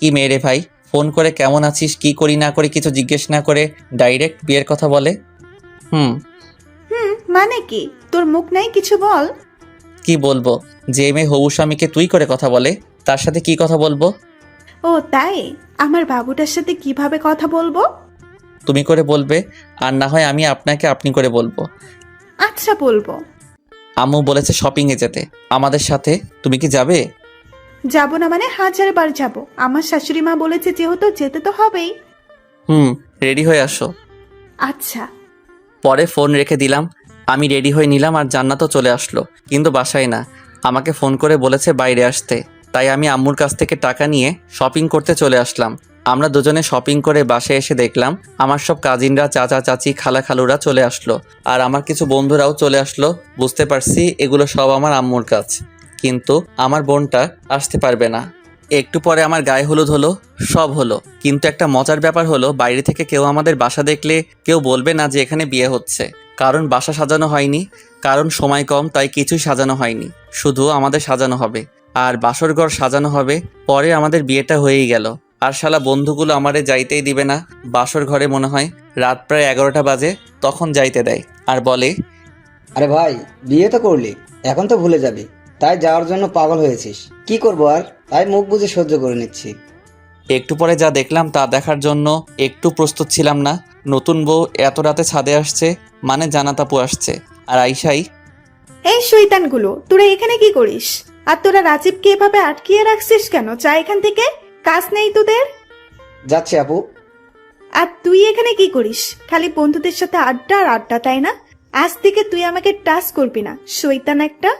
কি মেয়ে রে ভাই, ফোন করে কেমন আছিস কি করি না করি কিছু জিজ্ঞেস না করে ডাইরেক্ট বিয়ের কথা বলে। মানে কি? তোর মুখ নাই, কিছু বল। কি বলবো? যে মেয়ে হবু স্বামীকে তুই করে কথা বলে তার সাথে কি কথা বলবো? ও তাই? আমার বাবুটার সাথে কিভাবে কথা বলবো? তুমি করে বলবে, আর না হয় আমি আপনাকে আপনি করে বলবো। আচ্ছা বলবো। আম্মু বলেছে শপিংয়ে যেতে আমাদের সাথে, তুমি কি যাবে? যাব না মানে 1000 বার যাব। আমার শাশুড়ি মা বলেছে যেহেতু যেতে তো হবেই। রেডি হয়ে আসো। আচ্ছা। পরে ফোন রেখে দিলাম। আমি রেডি হয়ে নিলাম, আর জান্নাতও চলে আসলো, কিন্তু বাসায় না। আমাকে ফোন করে বলেছে বাইরে আসতে, তাই আমি আম্মুর কাছ থেকে টাকা নিয়ে শপিং করতে চলে আসলাম। আমরা দুজনে শপিং করে বাসায় এসে দেখলাম আমার সব কাজিনরা, চাচা চাচি, খালা খালুরা চলে আসলো, আর আমার কিছু বন্ধুরাও চলে আসলো। বুঝতে পারছি এগুলো সব আমার আম্মুর কাজ, কিন্তু আমার বোনটা আসতে পারবে না। একটু পরে আমার গায়ে হলুদ হলো, সব হলো, কিন্তু একটা মজার ব্যাপার হলো বাইরে থেকে কেউ আমাদের বাসা দেখলে কেউ বলবে না যে এখানে বিয়ে হচ্ছে, কারণ বাসা সাজানো হয়নি, কারণ সময় কম, তাই কিছুই সাজানো হয়নি, শুধু আমাদের সাজানো হবে আর বাসর ঘর সাজানো হবে। পরে আমাদের বিয়েটা হয়েই গেল, আর শালা বন্ধুগুলো আমারে যাইতেই দিবে না বাসর ঘরে। মনে হয় রাত প্রায় 11টা বাজে, তখন যাইতে দেয় আর বলে, আরে ভাই, বিয়ে তো করলি, এখন তো ভুলে যাবি, তাই যাওয়ার জন্য পাগল হয়েছিস। কি করবো আর, তাই মুখ বুজে সহ্য করে নিচ্ছি। একটু পরে যা দেখলাম তা দেখার জন্য একটু প্রস্তুত ছিলাম না। নতুন বউ এত রাতে ছাদে আসছে, মানে জান্নাত আপু আসছে, আর আইসাই এই শয়তানগুলো, তোরা এখানে কি করিস? আর তোরা রাজীবকে এভাবে আটকিয়ে রাখছিস কেন? যা এখান থেকে, কাজ নেই তোদের? যাচ্ছি আপু। আর তুই এখানে কি করিস? খালি বন্ধুদের সাথে আড্ডা আর আড্ডা, তাই না? আজ থেকে তুই আমাকে টাচ করবি না, শয়তান একটা।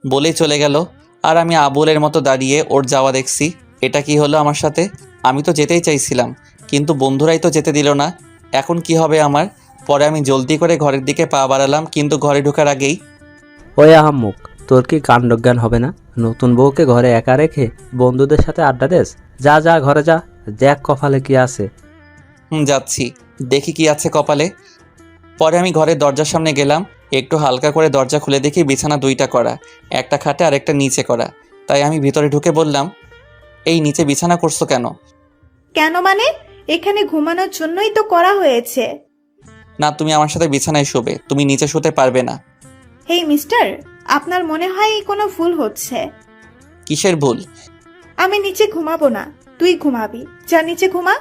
বলেই চলে গেল। আর আমি আবুলের মতো দাঁড়িয়ে ওর যাওয়া দেখছি। এটা কি হলো আমার সাথে? আমি তো যেতেই চাইছিলাম, কিন্তু বন্ধুরাই তো যেতে দিল না। এখন কি হবে আমার? পরে আমি জলদি করে ঘরের দিকে পা বাড়ালাম, কিন্তু ঘরে ঢোকার আগেই ওই আহাম্মুক, তোর কি কাণ্ডজ্ঞান হবে না? নতুন বউকে ঘরে একা রেখে বন্ধুদের সাথে আড্ডা দেস? যা যা ঘরে যা, দেখ কপালে কি আছে। যাচ্ছি, দেখি কি আছে কপালে। পরে আমি ঘরের দরজার সামনে গেলাম, একটু হালকা করে দরজা খুলে দেখি বিছানা দুইটা করা, একটা খাটে আর একটা নিচে করা। তাই আমি ভিতরে ঢুকে বললাম, এই নিচে বিছানা করছো কেন? কেন মানে? এখানে ঘুমানোর জন্যই তো করা হয়েছে। না, তুমি আমার সাথে বিছানায় শোবে, তুমি নিচে শুতে পারবে না। হেই মিস্টার, আপনার মনে হয় কোনো ভুল হচ্ছে। কিসের ভুল? আমি নিচে ঘুমাবো না, তুই ঘুমাবি। যা নিচে ঘুমা।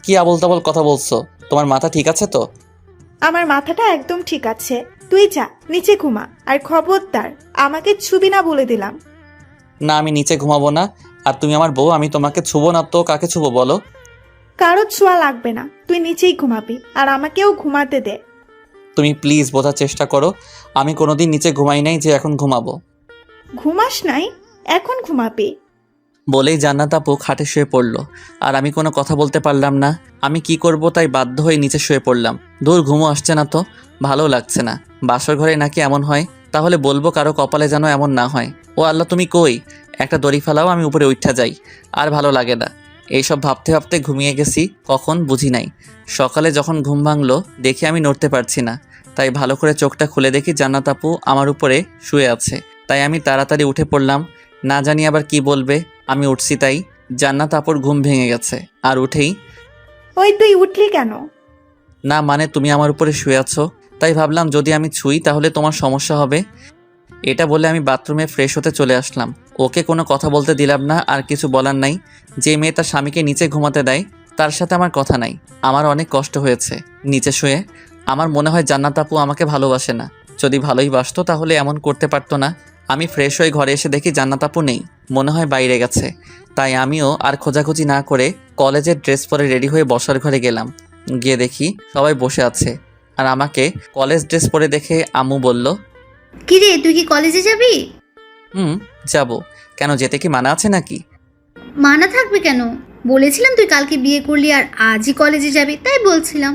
কি আবোল তাবোল কথা বলছো? তোমার মাথা ঠিক আছে তো? আমার মাথাটা একদম ঠিক আছে, তুই যা নিচে ঘুমা। আর খবরদার আমাকে ছুবি না বলে দিলাম। না, আমি নিচে ঘুমাবো না। আর তুমি আমার বউ, আমি তোমাকে ছুবো না তো কাকে ছুবো বলো? কারো ছোঁয়া লাগবে না, তুই নিচেই ঘুমাবি। আর আমাকেও ঘুমাতে দে। তুমি প্লিজ বোঝার চেষ্টা করো, আমি কোনোদিন নিচে ঘুমাই নাই যে এখন ঘুমাবো। ঘুমাস নাই, এখন ঘুমাবি। বলেই জান্নাত আপু খাটে শুয়ে পড়লো। আর আমি কোনো কথা বলতে পারলাম না। আমি কি করব তাই বাধ্য হয়ে নিচে শুয়ে পড়লাম। দূর, ঘুমও আসছে না তো, ভালো লাগছে না। বাসর ঘরে নাকি এমন হয়? তাহলে বলবো কারো কপালে যেন এমন না হয়। ও আল্লাহ, তুমি কই? একটা দড়ি ফেলাও, আমি উপরে উঠা যাই। আর ভালো লাগে না। এইসব ভাবতে ভাবতে ঘুমিয়ে গেছি, কখন বুঝি নাই। সকালে যখন ঘুম ভাঙলো দেখি আমি নড়তে পারছি না। তাই ভালো করে চোখটা খুলে দেখি জান্নাত আপু আমার উপরে শুয়ে আছে। তাই আমি তাড়াতাড়ি উঠে পড়লাম, না জানি আবার কি বলবে। আমি উঠছি, তাই জান্নাত আপুর ঘুম ভেঙে গেছে। আর উঠেই, ওই তুই উঠলি কেন? না মানে তুমি আমার উপরে শুয়ে আছো, তাই ভাবলাম যদি আমি ছুঁই তাহলে তোমার সমস্যা হবে। এটা বলে আমি বাথরুমে ফ্রেশ হতে চলে আসলাম। ওকে কোনো কথা বলতে দিলাম না, আর কিছু বলার নাই। যে মেয়ে তার স্বামীকে নিচে ঘুমাতে দেয় তার সাথে আমার কথা নাই। আমার অনেক কষ্ট হয়েছে নিচে শুয়ে। আমার মনে হয় জান্নাত আপু আমাকে ভালোবাসে না। যদি ভালোই বাসতো তাহলে এমন করতে পারতো না। আমি ফ্রেশ হয়ে ঘরে এসে দেখি জান্নাত আপু নেই, মনে হয় বাইরে গেছে। তাই আমিও আর খোঁজাখুঁজি না করে কলেজের ড্রেস পরে রেডি হয়ে বসার ঘরে গেলাম। গিয়ে দেখি সবাই বসে আছে। আর আমাকে কলেজ ড্রেস পরে দেখে আম্মু বলল, কিরে, তুই কি কলেজে যাবি? যাব। কেন, যেতে কি মানা আছে নাকি? মানা থাকবে কেন? বলেছিলাম তুই কালকে বিয়ে করলি আর আজই কলেজে যাবি, তাই বলছিলাম।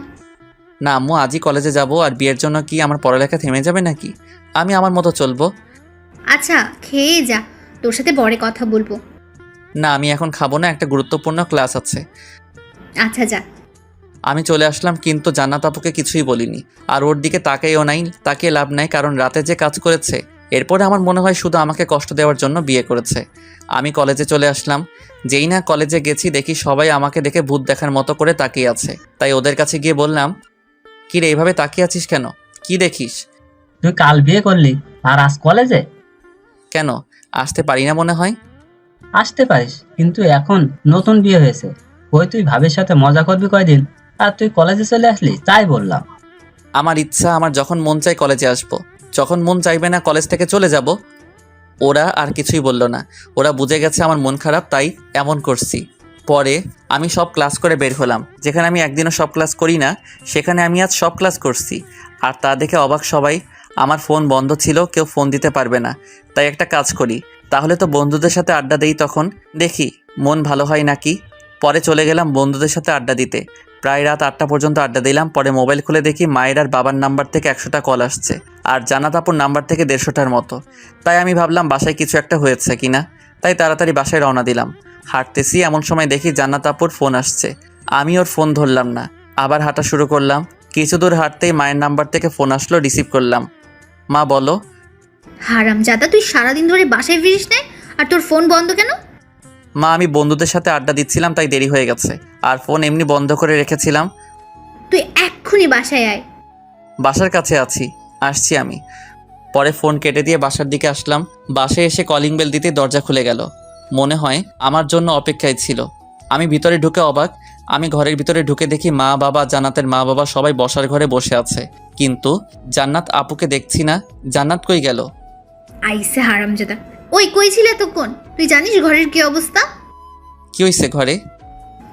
না আম্মু, আজই কলেজে যাব। আর বিয়ের জন্য কি আমার পড়ালেখা থেমে যাবে নাকি? আমি আমার মতো চলবো। আচ্ছা, খেয়ে যা, তোর সাথে পরে কথা বলবো। না, আমি এখন খাবো না, একটা গুরুত্বপূর্ণ ক্লাস আছে। আচ্ছা যা। আমি চলে আসলাম, কিন্তু জান্নাত আপুকে কিছুই বলিনি। আর ওর দিকে তাকাইও নাই, তাকিয়ে লাভ নাই, কারণ রাতে যে কাজ করেছে এরপরে আমার মনে হয় শুধু আমাকে কষ্ট দেওয়ার জন্য বিয়ে করেছে। আমি কলেজে চলে আসলাম। যেই না কলেজে গেছি দেখি সবাই আমাকে দেখে ভূত দেখার মতো করে তাকিয়ে আছে। তাই ওদের কাছে গিয়ে বললাম, কি রে, এইভাবে তাকিয়ে আছিস কেন? কি দেখিস? তুই কাল বিয়ে করলি আর আজ কলেজে? কেন, আসতে পারি না মনে হয়? আসতে পারিস, কিন্তু এখন নতুন বিয়ে হয়েছে। ওই তুই ভাবির সাথে মজা করবি কয়দিন, আর তুই কলেজে চলে আসলি, তাই বললাম। আমার ইচ্ছা, আমার যখন মন চাই কলেজে আসবো, যখন মন চাইবে না কলেজ থেকে চলে যাব। ওরা আর কিছুই বলল না। ওরা বুঝে গেছে আমার মন খারাপ, তাই এমন করছি। পরে আমি সব ক্লাস করে বের হলাম। যেখানে আমি একদিনও সব ক্লাস করি না সেখানে আমি আজ সব ক্লাস করছি। আর তা দেখে অবাক সবাই। আমার ফোন বন্ধ ছিল, কেউ ফোন দিতে পারবে না। তাই একটা কাজ করি, তাহলে তো বন্ধুদের সাথে আড্ডা দেই, তখন দেখি মন ভালো হয় নাকি। পরে চলে গেলাম বন্ধুদের সাথে আড্ডা দিতে। প্রায় রাত 8টা পর্যন্ত আড্ডা দিলাম। পরে মোবাইল খুলে দেখি মায়ের আর বাবার নাম্বার থেকে 100টা কল আসছে, আর জান্নাত আপুর নাম্বার থেকে 150টার মতো। তাই আমি ভাবলাম বাসায় কিছু একটা হয়েছে কিনা, তাই তাড়াতাড়ি বাসায় রওনা দিলাম। হাঁটতেছি, এমন সময় দেখি জান্নাত আপুর ফোন আসছে। আমি ওর ফোন ধরলাম না, আবার হাঁটা শুরু করলাম। কিছু দূর হাঁটতেই মায়ের নাম্বার থেকে ফোন আসলো, রিসিভ করলাম। মা বলো। হারামজাদা, তুই সারাদিন ধরে বাসায় ফিরিস না, আর তোর ফোন বন্ধ কেন? মা, আমি বন্ধুদের সাথে আড্ডা দিচ্ছিলাম তাই দেরি হয়ে গেছে, আর ফোন এমনি বন্ধ করে রেখেছিলাম। তুই এক্ষুনি বাসায় আয়। বাসার কাছে আছি, আসছি আমি। পরে ফোন কেটে দিয়ে বাসার দিকে আসলাম। বাসায় এসে কলিং বেল দিতে দরজা খুলে গেল। মনে হয় আমার জন্য অপেক্ষায় ছিল। আমি ভিতরে ঢুকে অবাক। আমি ঘরের ভিতরে ঢুকে দেখি মা বাবা, জান্নাতের মা বাবা সবাই বসার ঘরে বসে আছে, কিন্তু জান্নাত আপুকে দেখছি না। জান্নাত কই গেল? আইসে হারামজাদা। ওই কই ছিল এতক্ষণ? তুই জানিস ঘরের কি অবস্থা? কি হয়েছে ঘরে?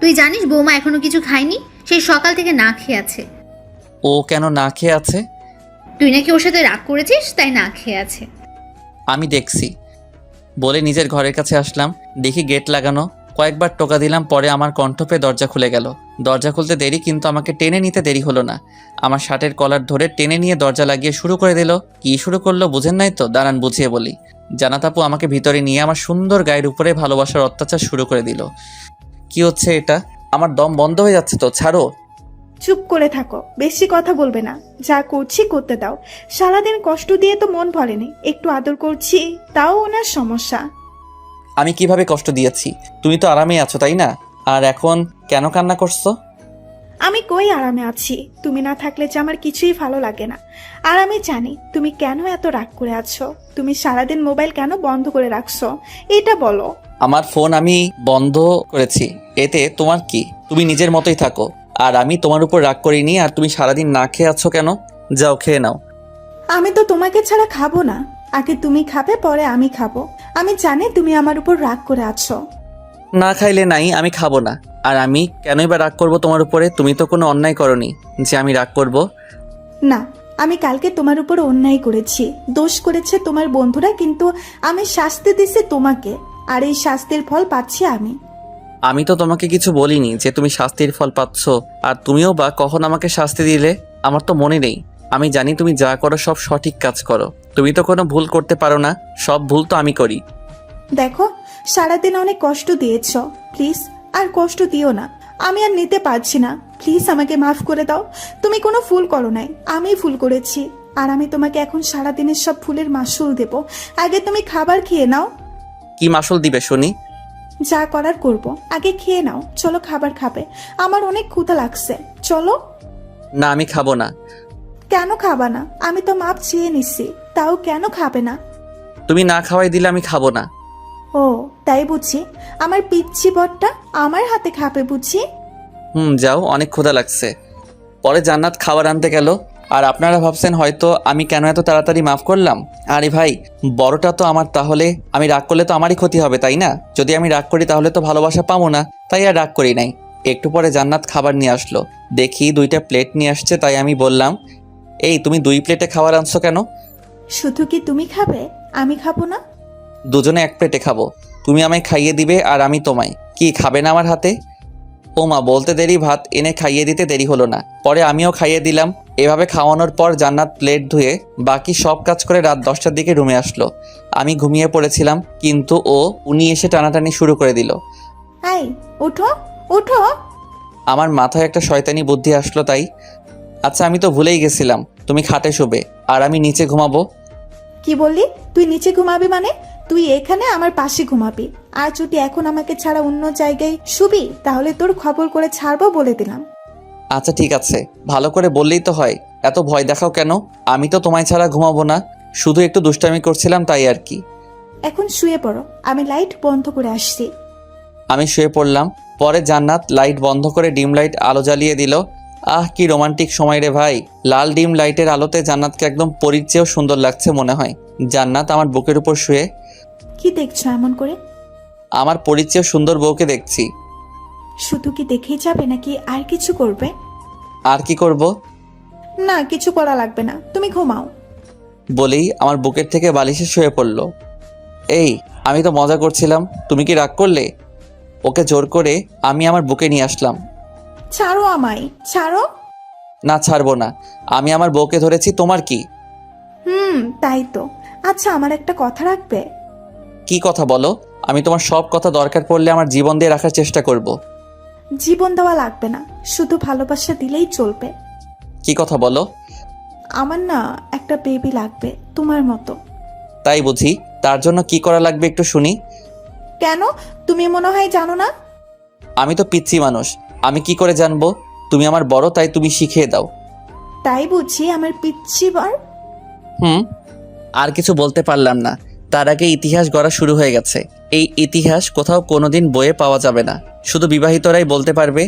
তুই জানিস বৌমা এখনো কিছু খায়নি, সেই সকাল থেকে না খেয়ে আছে। ও কেন না খেয়ে আছে? তুই নাকি ওর সাথে রাগ করেছিস, তাই না খেয়ে আছে। আমি দেখছি বলে নিজের ঘরের কাছে আসলাম। দেখি গেট লাগানো। কয়েকবার টোকা দিলাম, পরে আমার কণ্ঠ পেয়ে দরজা খুলে গেল। দরজা খুলতে দেরি, কিন্তু আমাকে টেনে নিতে দেরি হলো না। আমার শার্টের কলার ধরে টেনে নিয়ে দরজা লাগিয়ে শুরু করে দিল। কি শুরু করলো বুঝেন নাই তো? দাঁড়ান বুঝিয়ে বলি। জান্নাত আপু আমাকে ভিতরে নিয়ে আমার সুন্দর গায়ের উপরে ভালোবাসার অত্যাচার শুরু করে দিল। কি হচ্ছে এটা? আমার দম বন্ধ হয়ে যাচ্ছে তো, ছাড়ো। চুপ করে থাকো, বেশি কথা বলবে না। যা করছি করতে দাও। সারাদিন কষ্ট দিয়ে তো মন ভরেনি, একটু আদর করছি তাও ওনার সমস্যা। আমি কিভাবে কষ্ট দিয়েছি? তুমি তো আরামেই আছো তাই না? আর এখন কেন কান্না করছো? আমি কই আরামে আছি? তুমি না থাকলে যে আমার কিছুই ভালো লাগে না। আর আমি জানি তুমি কেন এত রাগ করে আছো। তুমি সারাদিন মোবাইল কেন বন্ধ করে রাখছো, এটা বলো। আমার ফোন আমি বন্ধ করেছি, এতে তোমার কি? তুমি নিজের মতোই থাকো। আর আমি তোমার উপর রাগ করিনি। আর তুমি সারাদিন না খেয়ে আছো কেন? যাও খেয়ে নাও। আমি তো তোমাকে ছাড়া খাবো না। আগে তুমি খাবে, পরে আমি খাবো। আমি জানি তুমি আমার উপর রাগ করে আছো। না খাইলে নাই, আমি খাবো না। আর আমি কেনই বা রাগ করবো তোমার উপরে? তুমি তো কোনো অন্যায় করনি যে আমি রাগ করব। না, আমি কালকে তোমার উপর অন্যায় করেছি, দোষ করেছে তোমার বন্ধুরা, কিন্তু আমি শাস্তি দিছি তোমাকে। আর এই শাস্তির ফল পাচ্ছি আমি। আমি তো তোমাকে কিছু বলিনি যে তুমি শাস্তির ফল পাচ্ছ। আর তুমিও বা কখন আমাকে শাস্তি দিলে? আমার তো মনে নেই। আমি জানি তুমি যা করো সব সঠিক কাজ করো। তুমি তো কোনো ভুল করতে পারো না, সব ভুল তো আমি করি। দেখো, সারাদিন অনেক কষ্ট দিয়েছ, প্লিজ আর কষ্ট দিও না। আমি আর নিতে পারছি না, প্লিজ আমাকে মাফ করে দাও। তুমি কোনো ভুল করো নাই, আমি ভুল করেছি। আর আমি তোমাকে এখন সারাদিনের সব ভুলের মাসুল দেব। আগে তুমি খাবার খেয়ে নাও। কি মাসুল দিবে শুনি? যা করার করব, আগে খেয়ে নাও। চলো খাবার খাবে, আমার অনেক ক্ষুধা লাগছে। চলো। না, আমি খাবো না। কেন খাবা না? আমি তো মাপ চেয়ে নিছি, তাও কেন খাবে না? তুমি না খাওয়াই দিলে আমি খাবো না। ও তাই বুঝি? আমার পিচ্ছি বরটা আমার হাতে খাবে বুঝি? যাও, অনেক ক্ষুধা লাগছে। পরে জান্নাত খাবার আনতে গেল। আর আপনারা ভাবছেন হয়তো আমি কেন এত তাড়াতাড়ি মাফ করলাম। আরে ভাই, বড়টা তো আমার, তাহলে আমি রাগ করলে তো আমারই ক্ষতি হবে তাই না? যদি আমি রাগ করি তাহলে তো ভালোবাসা পাবো না, তাই আর রাগ করি নাই। একটু পরে জান্নাত খাবার নিয়ে আসলো। দেখি 2টা প্লেট নিয়ে আসছে, তাই আমি বললাম, এই তুমি 2 প্লেটে খাবার আনছো কেন? শুধু কি তুমি খাবে, আমি খাবো না? দুজনে 1 প্লেটে খাবো। তুমি আমায় খাইয়ে দিবে আর আমি তোমায়। কি খাবে না আমার হাতে? ও মা, বলতে দেরি ভাত এনে খাইয়ে দিতে দেরি হলো না। পরে আমিও খাইয়ে দিলাম। এভাবে খাওয়ানোর পর জান্নাত প্লেট ধুয়ে বাকি সব কাজ করে রাত 10টার দিকে রুমে আসলো। আমি ঘুমিয়ে পড়েছিলাম, কিন্তু উনি এসে টানাটানি শুরু করে দিল। এই ওঠো, ওঠো। আমার মাথায় একটা শয়তানি বুদ্ধি আসলো তাই। আচ্ছা, আমি তো ভুলেই গেছিলাম, তুমি খাটে শোবে আর আমি নিচে ঘুমাবো। কি বললি? তুই নিচে ঘুমাবি মানে? তুই এখানে আমার পাশে ঘুমাবি। আর যদি এখন আমাকে ছাড়া অন্য জায়গায় শুবি, তাহলে তোর খবর করে ছাড়বো বলে দিলাম। আচ্ছা ঠিক আছে, ভালো করে বললেই তো হয়। এত ভয় দেখাও কেন? আমি তো তোমায় ছাড়া ঘুমাবো না, শুধু একটু দুষ্টামি করছিলাম তাই আর কি। এখন শুয়ে পড়ো, আমি লাইট বন্ধ করে আসছি। আমি শুয়ে পড়লাম। পরে জান্নাত লাইট বন্ধ করে ডিম লাইট আলো জ্বালিয়ে দিল। আহ, কি রোমান্টিক সময় রে ভাই। লাল ডিম লাইটের আলোতে জান্নাতকে একদম পরীর চেয়েও সুন্দর লাগছে মনে হয়। জান্নাত আমার বুকের উপর শুয়ে। কি দেখছো এমন করে? আমার পরীর চেয়েও সুন্দর বউকে দেখছি। শুধু কি দেখেই যাবে নাকি আর কিছু করবে? আর কি করব? না, কিছু করা লাগবে না, তুমি ঘুমাও। বলেই আমার বুকের থেকে বালিশে শুয়ে পড়ল। এই, আমি তো মজা করছিলাম, তুমি কি রাগ করলে? ওকে জোর করে আমি আমার বুকে নিয়ে আসলাম। ছাড়ো আমায়, ছাড়ো। না, ছাড়বো না। আমি আমার বউকে ধরেছি, তোমার কি? তাই তো। আচ্ছা, আমার একটা কথা রাখবে? কি কথা বলো? আমি তোমার সব কথা দরকার পড়লে আমার জীবন দিয়ে রাখার চেষ্টা করব। জীবন দেওয়া লাগবে না, শুধু ভালোবাসা দিলেই চলবে। কি কথা বলো? আমার না একটা বেবি লাগবে, তোমার মতো। তাই বুঝি? তার জন্য কি করা লাগবে একটু শুনি। কেন, তুমি মনে হয় জানো না? আমি তো পিচ্ছি মানুষ, আমি কি করে জানবো? তুমি আমার বড়, তাই তুমি শিখিয়ে দাও। তাই বুঝি আমার পিচ্ছি বার? হুম। আর কিছু বলতে পারলাম না। তার আগে ইতিহাস গড়া শুরু হয়ে গেছে। এই ইতিহাস কোথাও কোনোদিন বইয়ে পাওয়া যাবে না, শুধু বিবাহিতরাই বলতে পারবে।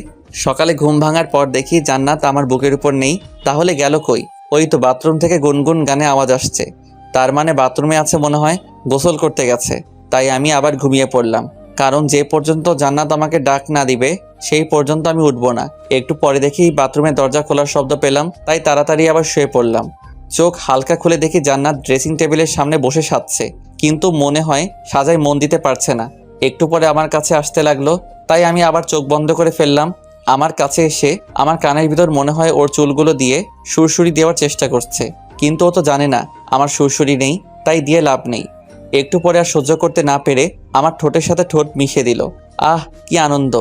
সকালে ঘুম ভাঙার পর দেখি জান্নাত আমার বুকের উপর নেই। তাহলে গেল কই? ওই তো বাথরুম থেকে গুনগুন গানে আওয়াজ আসছে। তার মানে বাথরুমে আছে মনে হয়, গোসল করতে গেছে। তাই আমি আবার ঘুমিয়ে পড়লাম, কারণ যে পর্যন্ত জান্নাত আমাকে ডাক না দিবে সেই পর্যন্ত আমি উঠবো না। একটু পরে দেখি বাথরুমের দরজা খোলার শব্দ পেলাম, তাই তাড়াতাড়ি আবার শুয়ে পড়লাম। চোখ হালকা খুলে দেখি জান্নাত ড্রেসিং টেবিলের সামনে বসে সাজছে, কিন্তু মনে হয় সাজায় মন দিতে পারছে না। একটু পরে আমার কাছে আসতে লাগলো, তাই আমি আবার চোখ বন্ধ করে ফেললাম। আমার কাছে এসে আমার কানের ভিতর মনে হয় ওর চুলগুলো দিয়ে সুরসুরি দেওয়ার চেষ্টা করছে, কিন্তু ও তো জানে না আমার সুরসুরি নেই, তাই দিয়ে লাভ নেই। একটু পরে আর সহ্য করতে না পেরে আমার ঠোঁটের সাথে ঠোঁট মিশিয়ে দিল। আহ, কি আনন্দ!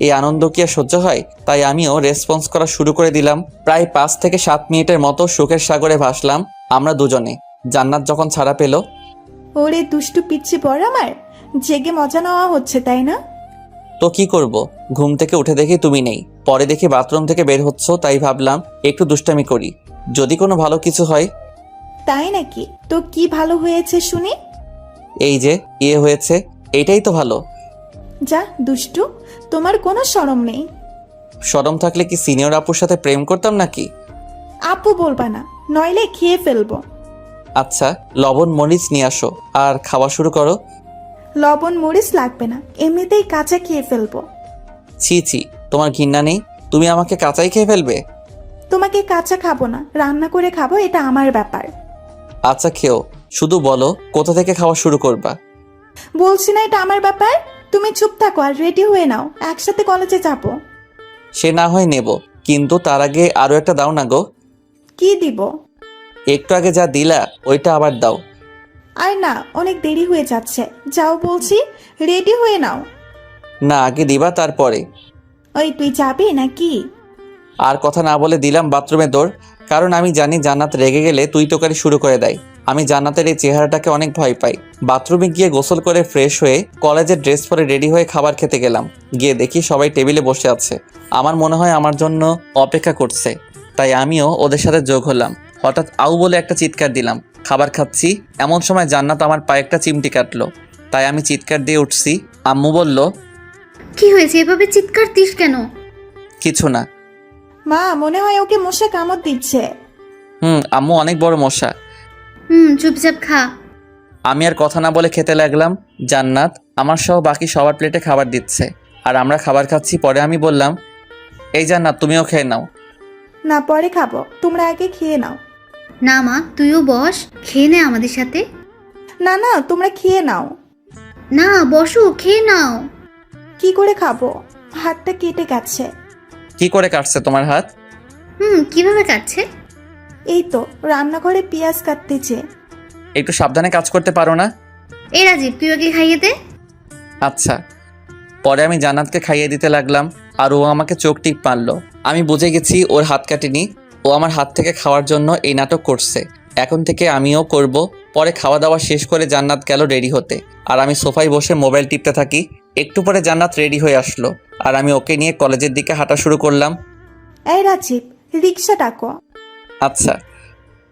এই আনন্দ কি আর সহ্য হয়? তাই আমিও রেসপন্স করা শুরু করে দিলাম। প্রায় 5 থেকে 7 মিনিটের মতো সুখের সাগরে ভাসলাম আমরা দুজনে। জান্নাত যখন ছাড়া পেল, ওরে দুষ্টু পিচ্ছি বড় আমার, জেগে মজা নেওয়া হচ্ছে তাই না? তো কি করব? ঘুম থেকে উঠে দেখি তুমি নেই। পরে দেখি বাথরুম থেকে বের হচ্ছ, তাই ভাবলাম একটু দুষ্টামি করি, যদি কোনো ভালো কিছু হয়। তাই নাকি? তো কি ভালো হয়েছে শুনি? এই যে ইয়ে হয়েছে, এইটাই তো ভালো। যা দুষ্টু, তোমার কোনো শরম নেই। শরম থাকলে কি সিনিয়র আপুর সাথে প্রেম করতাম নাকি? আপু বলবা না, নইলে খেয়ে ফেলবো। আচ্ছা, লবণ মরিচ নিয়ে আসো আর খাওয়া শুরু করো। লবণ মরিচ লাগবে না, এমনিতেই কাঁচা খেয়ে ফেলবো। ছি ছি, তোমার ঘৃণা নেই? তুমি আমাকে কাঁচাই খেয়ে ফেলবে? তোমাকে কাঁচা খাবো না, রান্না করে খাবো, এটা আমার ব্যাপার। আচ্ছা খেও, শুধু বলো কোথা থেকে খাওয়া শুরু করবা। বলছি না এটা আমার ব্যাপার। তুমি চুপ থাকো আর রেডি হয়ে নাও, একসাথে কলেজে যাবো। সে না হয় নেব, কিন্তু তার আগে আরো একটা দাও না গো। কি দিব? একটু আগে যা দিলা ওইটা আবার দাও। আর না, অনেক দেরি হয়ে যাচ্ছে, যাও বলছি, রেডি হয়ে নাও। না, আগে দিবা তারপরে। ওই তুই যাবি নাকি? আর কথা না বলে দিলাম বাথরুমে দৌড়, কারণ আমি জানি জান্নাত রেগে গেলে তুই তোকারি শুরু করে দেয়। আমি জান্নাতের এই চেহারাটাকে অনেক ভয় পাই। বাথরুমে গিয়ে গোসল করে ফ্রেশ হয়ে কলেজের ড্রেস পরে রেডি হয়ে খাবার খেতে গেলাম। গিয়ে দেখি সবাই টেবিলে বসে আছে, আমার মনে হয় আমার জন্য অপেক্ষা করছে, তাই আমিও ওদের সাথে যোগ হলাম। হঠাৎ আউ বলে একটা চিৎকার দিলাম। খাবার খাচ্ছি এমন সময় জান্নাত আমার পায়ে একটা চিমটি কাটলো, তাই আমি চিৎকার দিয়ে উঠছি। আম্মু বলল, কি হয়েছে, এভাবে চিৎকার দিস কেন? কিছু না। মা, মনে হয় ওকে মশা কামড় দিচ্ছে। আম্মু অনেক বড় মশা। চুপচাপ খা। আমি আর কথা না বলে খেতে লাগলাম। জান্নাত আমার সহ বাকি সবার প্লেটে খাবার দিচ্ছে, আর আমরা খাবার খাচ্ছি। পরে আমি বললাম, এই জান্নাত তুমিও খেয়ে নাও। না, পরে খাবো, তোমরা আগে খেয়ে নাও। না মা, তুইও বস, খেয়ে নে আমাদের সাথে। না না, তোমরা খেয়ে নাও। না বসো, খেয়ে নাও। কি করে খাবো? হাতটা কেটে গেছে। কি করে কাটছে তোমার হাত? কিভাবে কাটছে? এই তো রান্নাঘরে পেঁয়াজ কাটতেছে। একটু সাবধানে কাজ করতে পারো না? এই রাজীব, তুই ওকে খাইয়ে দে। আচ্ছা। পরে আমি জান্নাতকে খাইয়ে দিতে লাগলাম, আর ও আমাকে চোখ টিপ মারলো। আমি বুঝে গেছি ওর হাত কাটেনি, ও আমার হাত থেকে খাওয়ার জন্য এই নাটক করছে। এখন থেকে আমিও করব। পরে খাওয়া দাওয়া শেষ করে জান্নাত গেল রেডি হতে, আর আমি সোফায় বসে মোবাইল টিপতে থাকি। একটু পরে জান্নাত রেডি হয়ে আসলো, আর আমি ওকে নিয়ে কলেজের দিকে হাঁটা শুরু করলাম। এই রাজীব, রিক্সা ডাকো। আচ্ছা।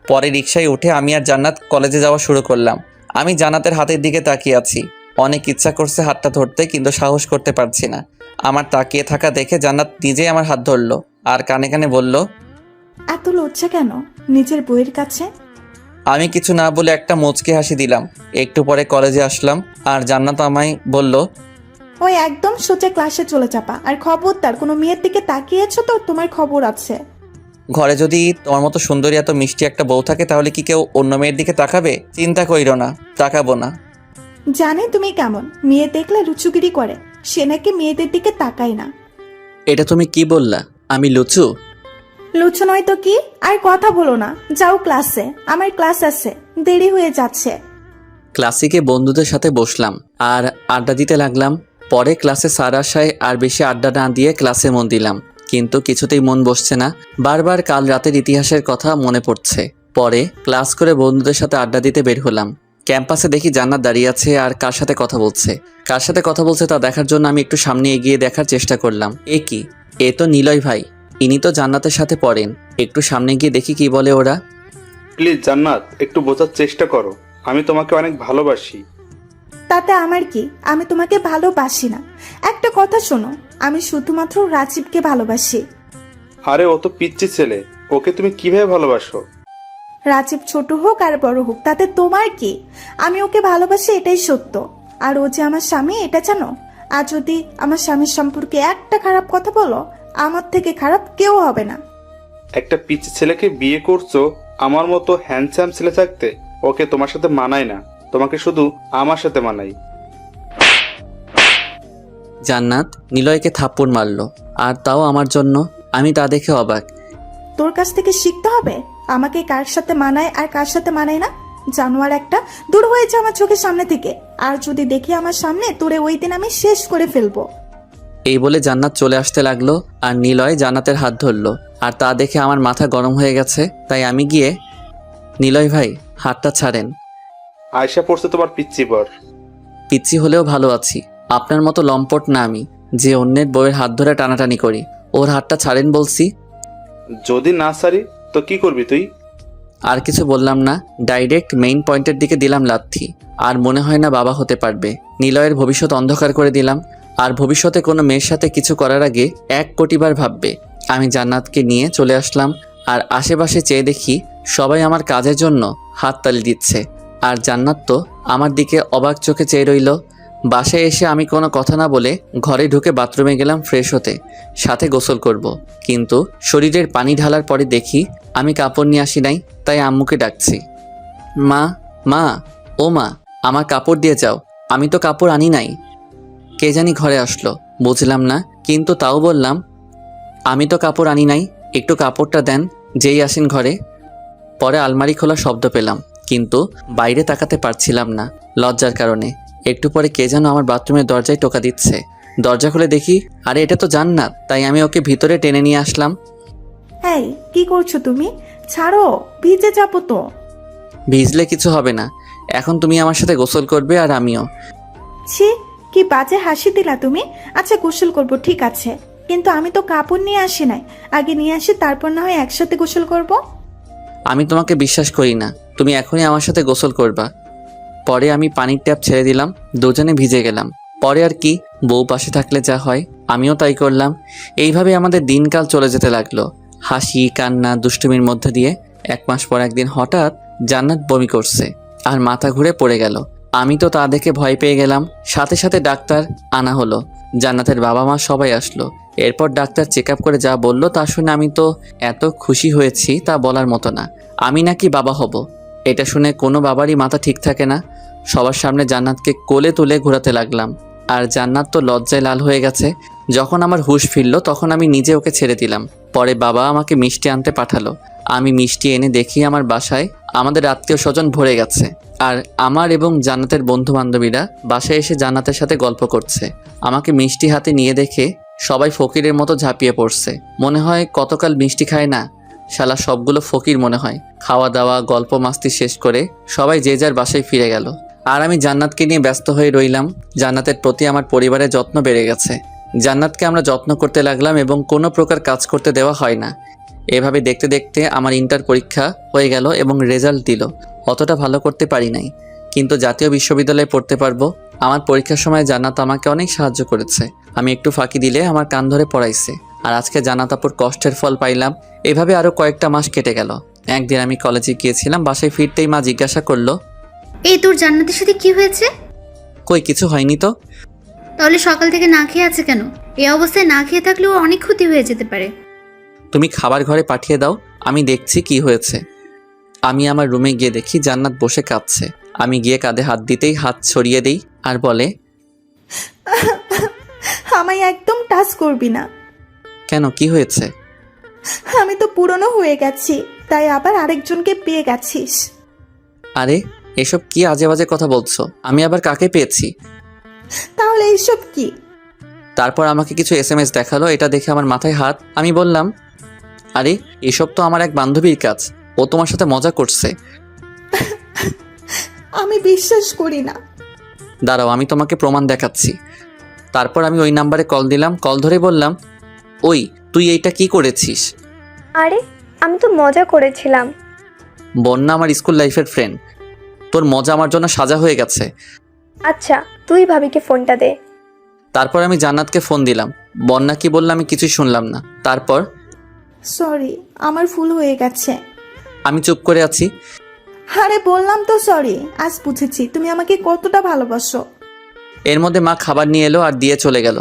পরে রিকশায় উঠে আমি আর জান্নাত কলেজে যাওয়া শুরু করলাম। আমি জান্নাতের হাতের দিকে তাকিয়ে আছি। অনেক ইচ্ছা করছে হাতটা ধরতে, কিন্তু সাহস করতে পারছি না। আমার তাকিয়ে থাকা দেখে জান্নাত নিজেই আমার হাত ধরলো, আর কানে কানে বলল, এত লজ্জা কেন নিজের বইয়ের কাছে? আমি কিছু না বলে একটা মুচকি হাসি দিলাম। একটু পরে কলেজে আসলাম, আর জান্নাত আমায় বলল, ওই একদম সোজা ক্লাসে চলে যাবা, আর খবরদার কোনো মেয়ের দিকে তাকিয়েছো তো তোমার খবর আছে। ঘরে যদি তোমার মতো সুন্দরী এত মিষ্টি একটা বউ থাকে, তাহলে কি কেউ অন্য মেয়ের দিকে তাকাবে? চিন্তা কইরো না, তাকাবো না। জানে তুমি কেমন, মেয়ে দেখলে লুচুগিরি করে, সে নাকি মেয়েদের দিকে তাকায় না। এটা তুমি কি বললা? আমি লুচু? লুচু নয় তো কি? আর কথা বলো না, যাও ক্লাসে, আমার ক্লাস আছে, দেরি হয়ে যাচ্ছে। ক্লাসিকে বন্ধুদের সাথে বসলাম আর আড্ডা দিতে লাগলাম। পরে ক্লাসে স্যার আসায় আর বেশি আড্ডা না দিয়ে ক্লাসে মন দিলাম, কিন্তু কিছুতেই মন বসছে না। বারবার কাল রাতের ইতিহাসের কথা মনে পড়ছে। পরে ক্লাস করে বন্ধুদের সাথে আড্ডা দিতে বের হলাম। ক্যাম্পাসে দেখি জান্নাত দাঁড়িয়ে আছে আর কার সাথে কথা বলছে। কার সাথে কথা বলছে তা দেখার জন্য আমি একটু সামনে এগিয়ে দেখার চেষ্টা করলাম। এ কি, এ তো নিলয় ভাই, ইনি তো জান্নাতের সাথে পড়েন। একটু সামনে গিয়ে দেখি কি বলে ওরা। প্লিজ জান্নাত, একটু বোঝার চেষ্টা করো। আমি তোমাকে অনেক ভালোবাসি। তাতে আমার কি? আমি তোমাকে ভালোবাসি না। একটা কথা শোনো, আমি শুধুমাত্র রাজীবকে ভালোবাসি। আরে ও তো পিচ্চি ছেলে, ওকে তুমি কিভাবে ভালোবাসো? রাজীব ছোট হোক আর বড় হোক তাতে তোমার কি? আমি ওকে ভালোবাসি, এটাই সত্য। আর ও যে আমার স্বামী এটা জানো। আর যদি আমার স্বামীর সম্পর্কে একটা খারাপ কথা বলো, আমার থেকে খারাপ কেউ হবে না। একটা পিচ্চি ছেলেকে বিয়ে করছো আমার মতো হ্যান্ডসাম ছেলে থাকতে? ওকে তোমার সাথে মানায় না, তোমাকে শুধু আমার সাথে মানাই। জান্নাত নিলয়কে থাপ্পড় মারলো, আর তাও আমার জন্য। আমি তা দেখে অবাক। তোর কাছ থেকে শিখতে হবে আমাকে কার সাথে মানায় আর কার সাথে মানায় না। জানোয়ার একটা, দূর হয়েছে আমার চোখের সামনে থেকে। আর যদি দেখি আমার সামনে, তোরে ওই দিন আমি শেষ করে ফেলবো। এই বলে জান্নাত চলে আসতে লাগলো, আর নিলয় জান্নাতের হাত ধরলো। আর তা দেখে আমার মাথা গরম হয়ে গেছে। তাই আমি গিয়ে, নিলয় ভাই হাতটা ছাড়েন। আয়শা পড়ছে তোমার পিচ্চি বর। পিচ্ছি হলেও ভালো আছি। আপনার মতো লম্পট না আমি, যে অন্যের বউয়ের হাত ধরে টানাটানি করি। ওর হাতটা ছাড়েন বলছি। যদি না সারি তো কি করবি তুই? আর কিছু বললাম না, ডাইরেক্ট মেইন পয়েন্টের দিকে দিলাম লাথি। আর মনে হয় না বাবা হতে পারবে। নিলয়ের ভবিষ্যৎ অন্ধকার করে দিলাম। আর ভবিষ্যতে কোনো মেয়ের সাথে কিছু করার আগে 1 কোটিবার ভাববে। আমি জান্নাতকে নিয়ে চলে আসলাম, আর আশেপাশে চেয়ে দেখি সবাই আমার কাজের জন্য হাততালি দিচ্ছে। আর জান্নাত তো আমার দিকে অবাক চোখে চেয়ে রইল। বাসায় এসে আমি কোনো কথা না বলে ঘরে ঢুকে বাথরুমে গেলাম ফ্রেশ হতে, সাথে গোসল করব। কিন্তু শরীরের পানি ঢালার পরে দেখি আমি কাপড় নিয়ে আসি নাই। তাই আম্মুকে ডাকছি, মা, মা, ও মা, আমার কাপড় দিয়ে যাও। আমি তো কাপড় আনি নাই। কে জানি ঘরে আসলো, বুঝলাম না, কিন্তু তাও বললাম, আমি তো কাপড় আনি নাই, একটু কাপড়টা দেন। যেই আসেন ঘরে, পরে আলমারি খোলা শব্দ পেলাম, কিন্তু বাইরে তাকাতে পারছিলাম না লজ্জার কারণে। একটু পরে কে যেন আমার বাথরুমের দরজায় টোকা দিচ্ছে। দরজা খুলে দেখি, আরে এটা তো জান্নাত। তাই আমি ওকে ভিতরে টেনে নিয়ে আসলাম। এই কি করছো তুমি? ছাড়ো, ভিজে যাবো তো। ভিজলে কিছু হবে না, এখন তুমি আমার সাথে গোসল করবে আর আমিও। ছি, কি বাজে হাসি দিলা তুমি। আচ্ছা গোসল করব, ঠিক আছে, কিন্তু আমি তো কাপড় নিয়ে আসি নাই। আগে নিয়ে আসি, তারপর না হয় একসাথে গোসল করব। আমি তোমাকে বিশ্বাস করি না, তুমি এখনই আমার সাথে গোসল করবা। পরে আমি পানির ট্যাপ ছেড়ে দিলাম, দুজনে ভিজে গেলাম। পরে আর কি, বউ পাশে থাকলে যা হয় আমিও তাই করলাম। এইভাবে আমাদের দিনকাল চলে যেতে লাগলো, হাসি কান্না দুষ্টুমির মধ্যে দিয়ে। 1 মাস পর একদিন হঠাৎ জান্নাত বমি করছে আর মাথা ঘুরে পড়ে গেল। আমি তো তা দেখে ভয় পেয়ে গেলাম। সাথে সাথে ডাক্তার আনা হলো, জান্নাতের বাবা মা সবাই আসলো। এরপর ডাক্তার চেক আপ করে যা বললো তা শুনে আমি তো এত খুশি হয়েছি তা বলার মতো না। আমি নাকি বাবা হব, এটা শুনে কোনো বাবারই মাথা ঠিক থাকে না। সবার সামনে জান্নাতকে কোলে তুলে ঘোরাতে লাগলাম, আর জান্নাত তো লজ্জায় লাল হয়ে গেছে। যখন আমার হুঁশ ফিরল তখন আমি নিজে ওকে ছেড়ে দিলাম। পরে বাবা আমাকে মিষ্টি আনতে পাঠালো। আমি মিষ্টি এনে দেখি আমার বাসায় আমাদের আত্মীয় স্বজন ভরে গেছে। আর আমার এবং জান্নাতের বন্ধু বান্ধবীরা বাসায় এসে জান্নাতের সাথে গল্প করছে। আমাকে মিষ্টি হাতে নিয়ে দেখে সবাই ফকিরের মতো ঝাঁপিয়ে পড়ছে। মনে হয় কতকাল মিষ্টি খায় না, শালা সবগুলো ফকির মনে হয়। খাওয়া দাওয়া গল্প মাস্তি শেষ করে সবাই যে যার বাসায় ফিরে গেল, আর আমি জান্নাতকে নিয়ে ব্যস্ত হয়ে রইলাম। জান্নাতের প্রতি আমার পরিবারের যত্ন বেড়ে গেছে। জান্নাতকে আমরা যত্ন করতে লাগলাম এবং কোনো প্রকার কাজ করতে দেওয়া হয় না। এভাবে দেখতে দেখতে আমার ইন্টার পরীক্ষা হয়ে গেল এবং রেজাল্ট দিল। অতটা ভালো করতে পারি নাই, কিন্তু জাতীয় বিশ্ববিদ্যালয়ে পড়তে পারবো। আমার পরীক্ষার সময় জান্নাত আমাকে অনেক সাহায্য করেছে। আমি একটু ফাঁকি দিলে আমার কান ধরে পড়াইছে। আর আজকে জান্নাত আপুর কষ্টের ফল পাইলাম। এভাবে আরও কয়েকটা মাস কেটে গেল। একদিন আমি কলেজে গিয়েছিলাম, বাসায় ফিরতেই মা জিজ্ঞাসা করলো, এই তোর জান্নাতের সাথে কি হয়েছে? কই কিছু হয়নি তো। তাহলে সকাল থেকে না খেয়ে আছে কেন? এই অবস্থায় না খেয়ে থাকলেও অনেক ক্ষতি হয়ে যেতে পারে। তুমি খাবার ঘরে পাঠিয়ে দাও, আমি দেখছি কি হয়েছে। আমি আমার রুমে গিয়ে দেখি জান্নাত বসে কাঁদছে। আমি গিয়ে কাঁধে হাত দিতেই হাত ছড়িয়ে দিই আর বলে, আমায় একদম টাচ করবি না। কেন, কি হয়েছে? আমি তো পুরনো হয়ে গেছি, তাই আবার আরেকজনকে পেয়ে গেছিস। আরে এসব কি আজে বাজে কথা বলছো? আমি আবার কাকে পেয়েছি? তাহলে এইসব কি? তারপর আমাকে কিছু SMS দেখালো। এটা দেখে আমার মাথায় হাত। আমি বললাম, আরে এসব তো আমার এক বান্ধবীর কাজ, ও তোমার সাথে মজা করছে। আমি বিশ্বাস করি না। দাঁড়াও, আমি তোমাকে প্রমাণ দেখাচ্ছি। তারপর আমি ওই নাম্বারে কল দিলাম। কল ধরে বললাম, ওই তুই এইটা কি করেছিস? আরে আমি তো মজা করেছিলাম। বন্যা আমার স্কুল লাইফের ফ্রেন্ড। তোর মজা আমার জন্য সাজা হয়ে গেছে। আচ্ছা তুই ভাবিকে ফোনটা দে। তারপর আমি জান্নাতকে ফোন দিলাম। বন্যা কি বললো আমি কিছুই শুনলাম না। তারপর সরি, আমার ভুল হয়ে গেছে। আমি চুপ করে আছি। আরে বললাম তো সরি, আজ বুঝেছি তুমি আমাকে কতটা ভালোবাসো। এর মধ্যে মা খাবার নিয়ে এলো আর দিয়ে চলে গেল।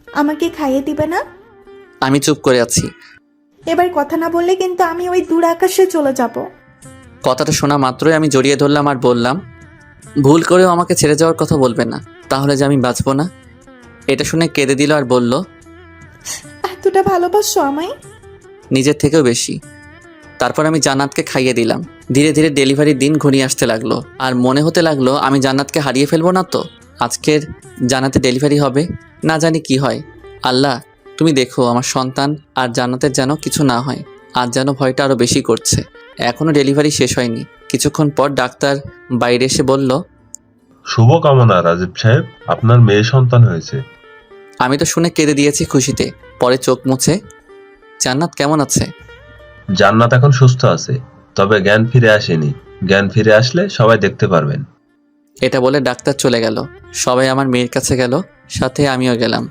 আমাকে খাইয়ে দিবে না? আমি চুপ করে আছি। এবার কথা না বললে কিন্তু আমি ওই দূর আকাশে চলে যাব। কথাটা শোনা মাত্রই আমি জড়িয়ে ধরলাম আর বললাম, ভুল করেও আমাকে ছেড়ে যাওয়ার কথা বলবে না, তাহলে যে আমি বাঁচবো না। এটা শুনে কেঁদে দিল আর বলল, এতটা ভালোবাসো আমায়? নিজের থেকেও বেশি। তারপর আমি জান্নাতকে খাইয়ে দিলাম। ধীরে ধীরে ডেলিভারির দিন ঘনিয়ে আসতে লাগলো আর মনে হতে লাগলো আমি জান্নাতকে হারিয়ে ফেলবো না তো। আজকের জান্নাতে ডেলিভারি হবে, না জানি কি হয়। আল্লাহ তুমি দেখো আমার সন্তান আর জান্নাতের যেন কিছু না হয়। আজ যেন ভয়টা আরও বেশি করছে। এখনও ডেলিভারি শেষ হয়নি। কিছুক্ষণ পর ডাক্তার বাইরে এসে বলল, শুভকামনা রাজীব সাহেব, আপনার মেয়ে সন্তান হয়েছে। আমি তো শুনে কেঁদে দিয়েছি খুশিতে। পরে চোখ মুছে, জান্নাত কেমন আছে? জান্নাত এখন সুস্থ আছে, তবে জ্ঞান ফিরে আসেনি। জ্ঞান ফিরে আসলে সবাই দেখতে পারবেন। এটা বলে ডাক্তার চলে গেল। সবাই আমার মেয়ের কাছে গেল, সাথে আমিও গেলাম।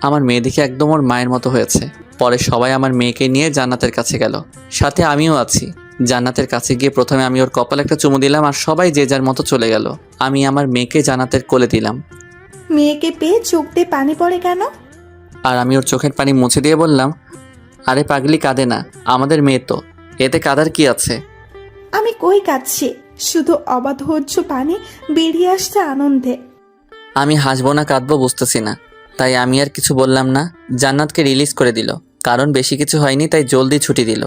আমার মেয়ে দেখে একদম ওর মায়ের মতো হয়েছে। পরে সবাই আমার মেয়েকে নিয়ে জান্নাতের কাছে গেল, সাথে আমিও আছি। জান্নাতের কাছে গিয়ে প্রথমে আমি ওর কপালে একটা চুমু দিলাম আর সবাই যে যার মতো চলে গেল। আমি আমার মেয়েকে জান্নাতের কোলে দিলাম মেয়েকে পেয়ে চোখ দিয়ে পানি পড়ে কেন? আর আমি ওর চোখের পানি মুছে দিয়ে বললাম, আরে পাগলি কাঁদে না, আমাদের মেয়ে তো, এতে কাঁদার কি আছে? আমি কই কাঁদছি, শুধু অবাধৈর্য পানি বেরিয়ে আসছে আনন্দে। আমি হাসবো না কাঁদবো বুঝতেছি না, তাই আমি আর কিছু বললাম না। জান্নাতকে রিলিজ করে দিল, কারণ বেশি কিছু হয়নি তাই জলদি ছুটি দিল।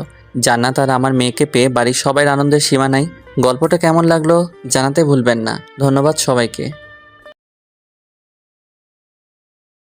জান্নাত আর আমার মেয়েকে পেয়ে বাড়ির সবাই আনন্দের সীমা নাই। গল্পটা কেমন লাগলো জানাতে ভুলবেন না। ধন্যবাদ সবাইকে।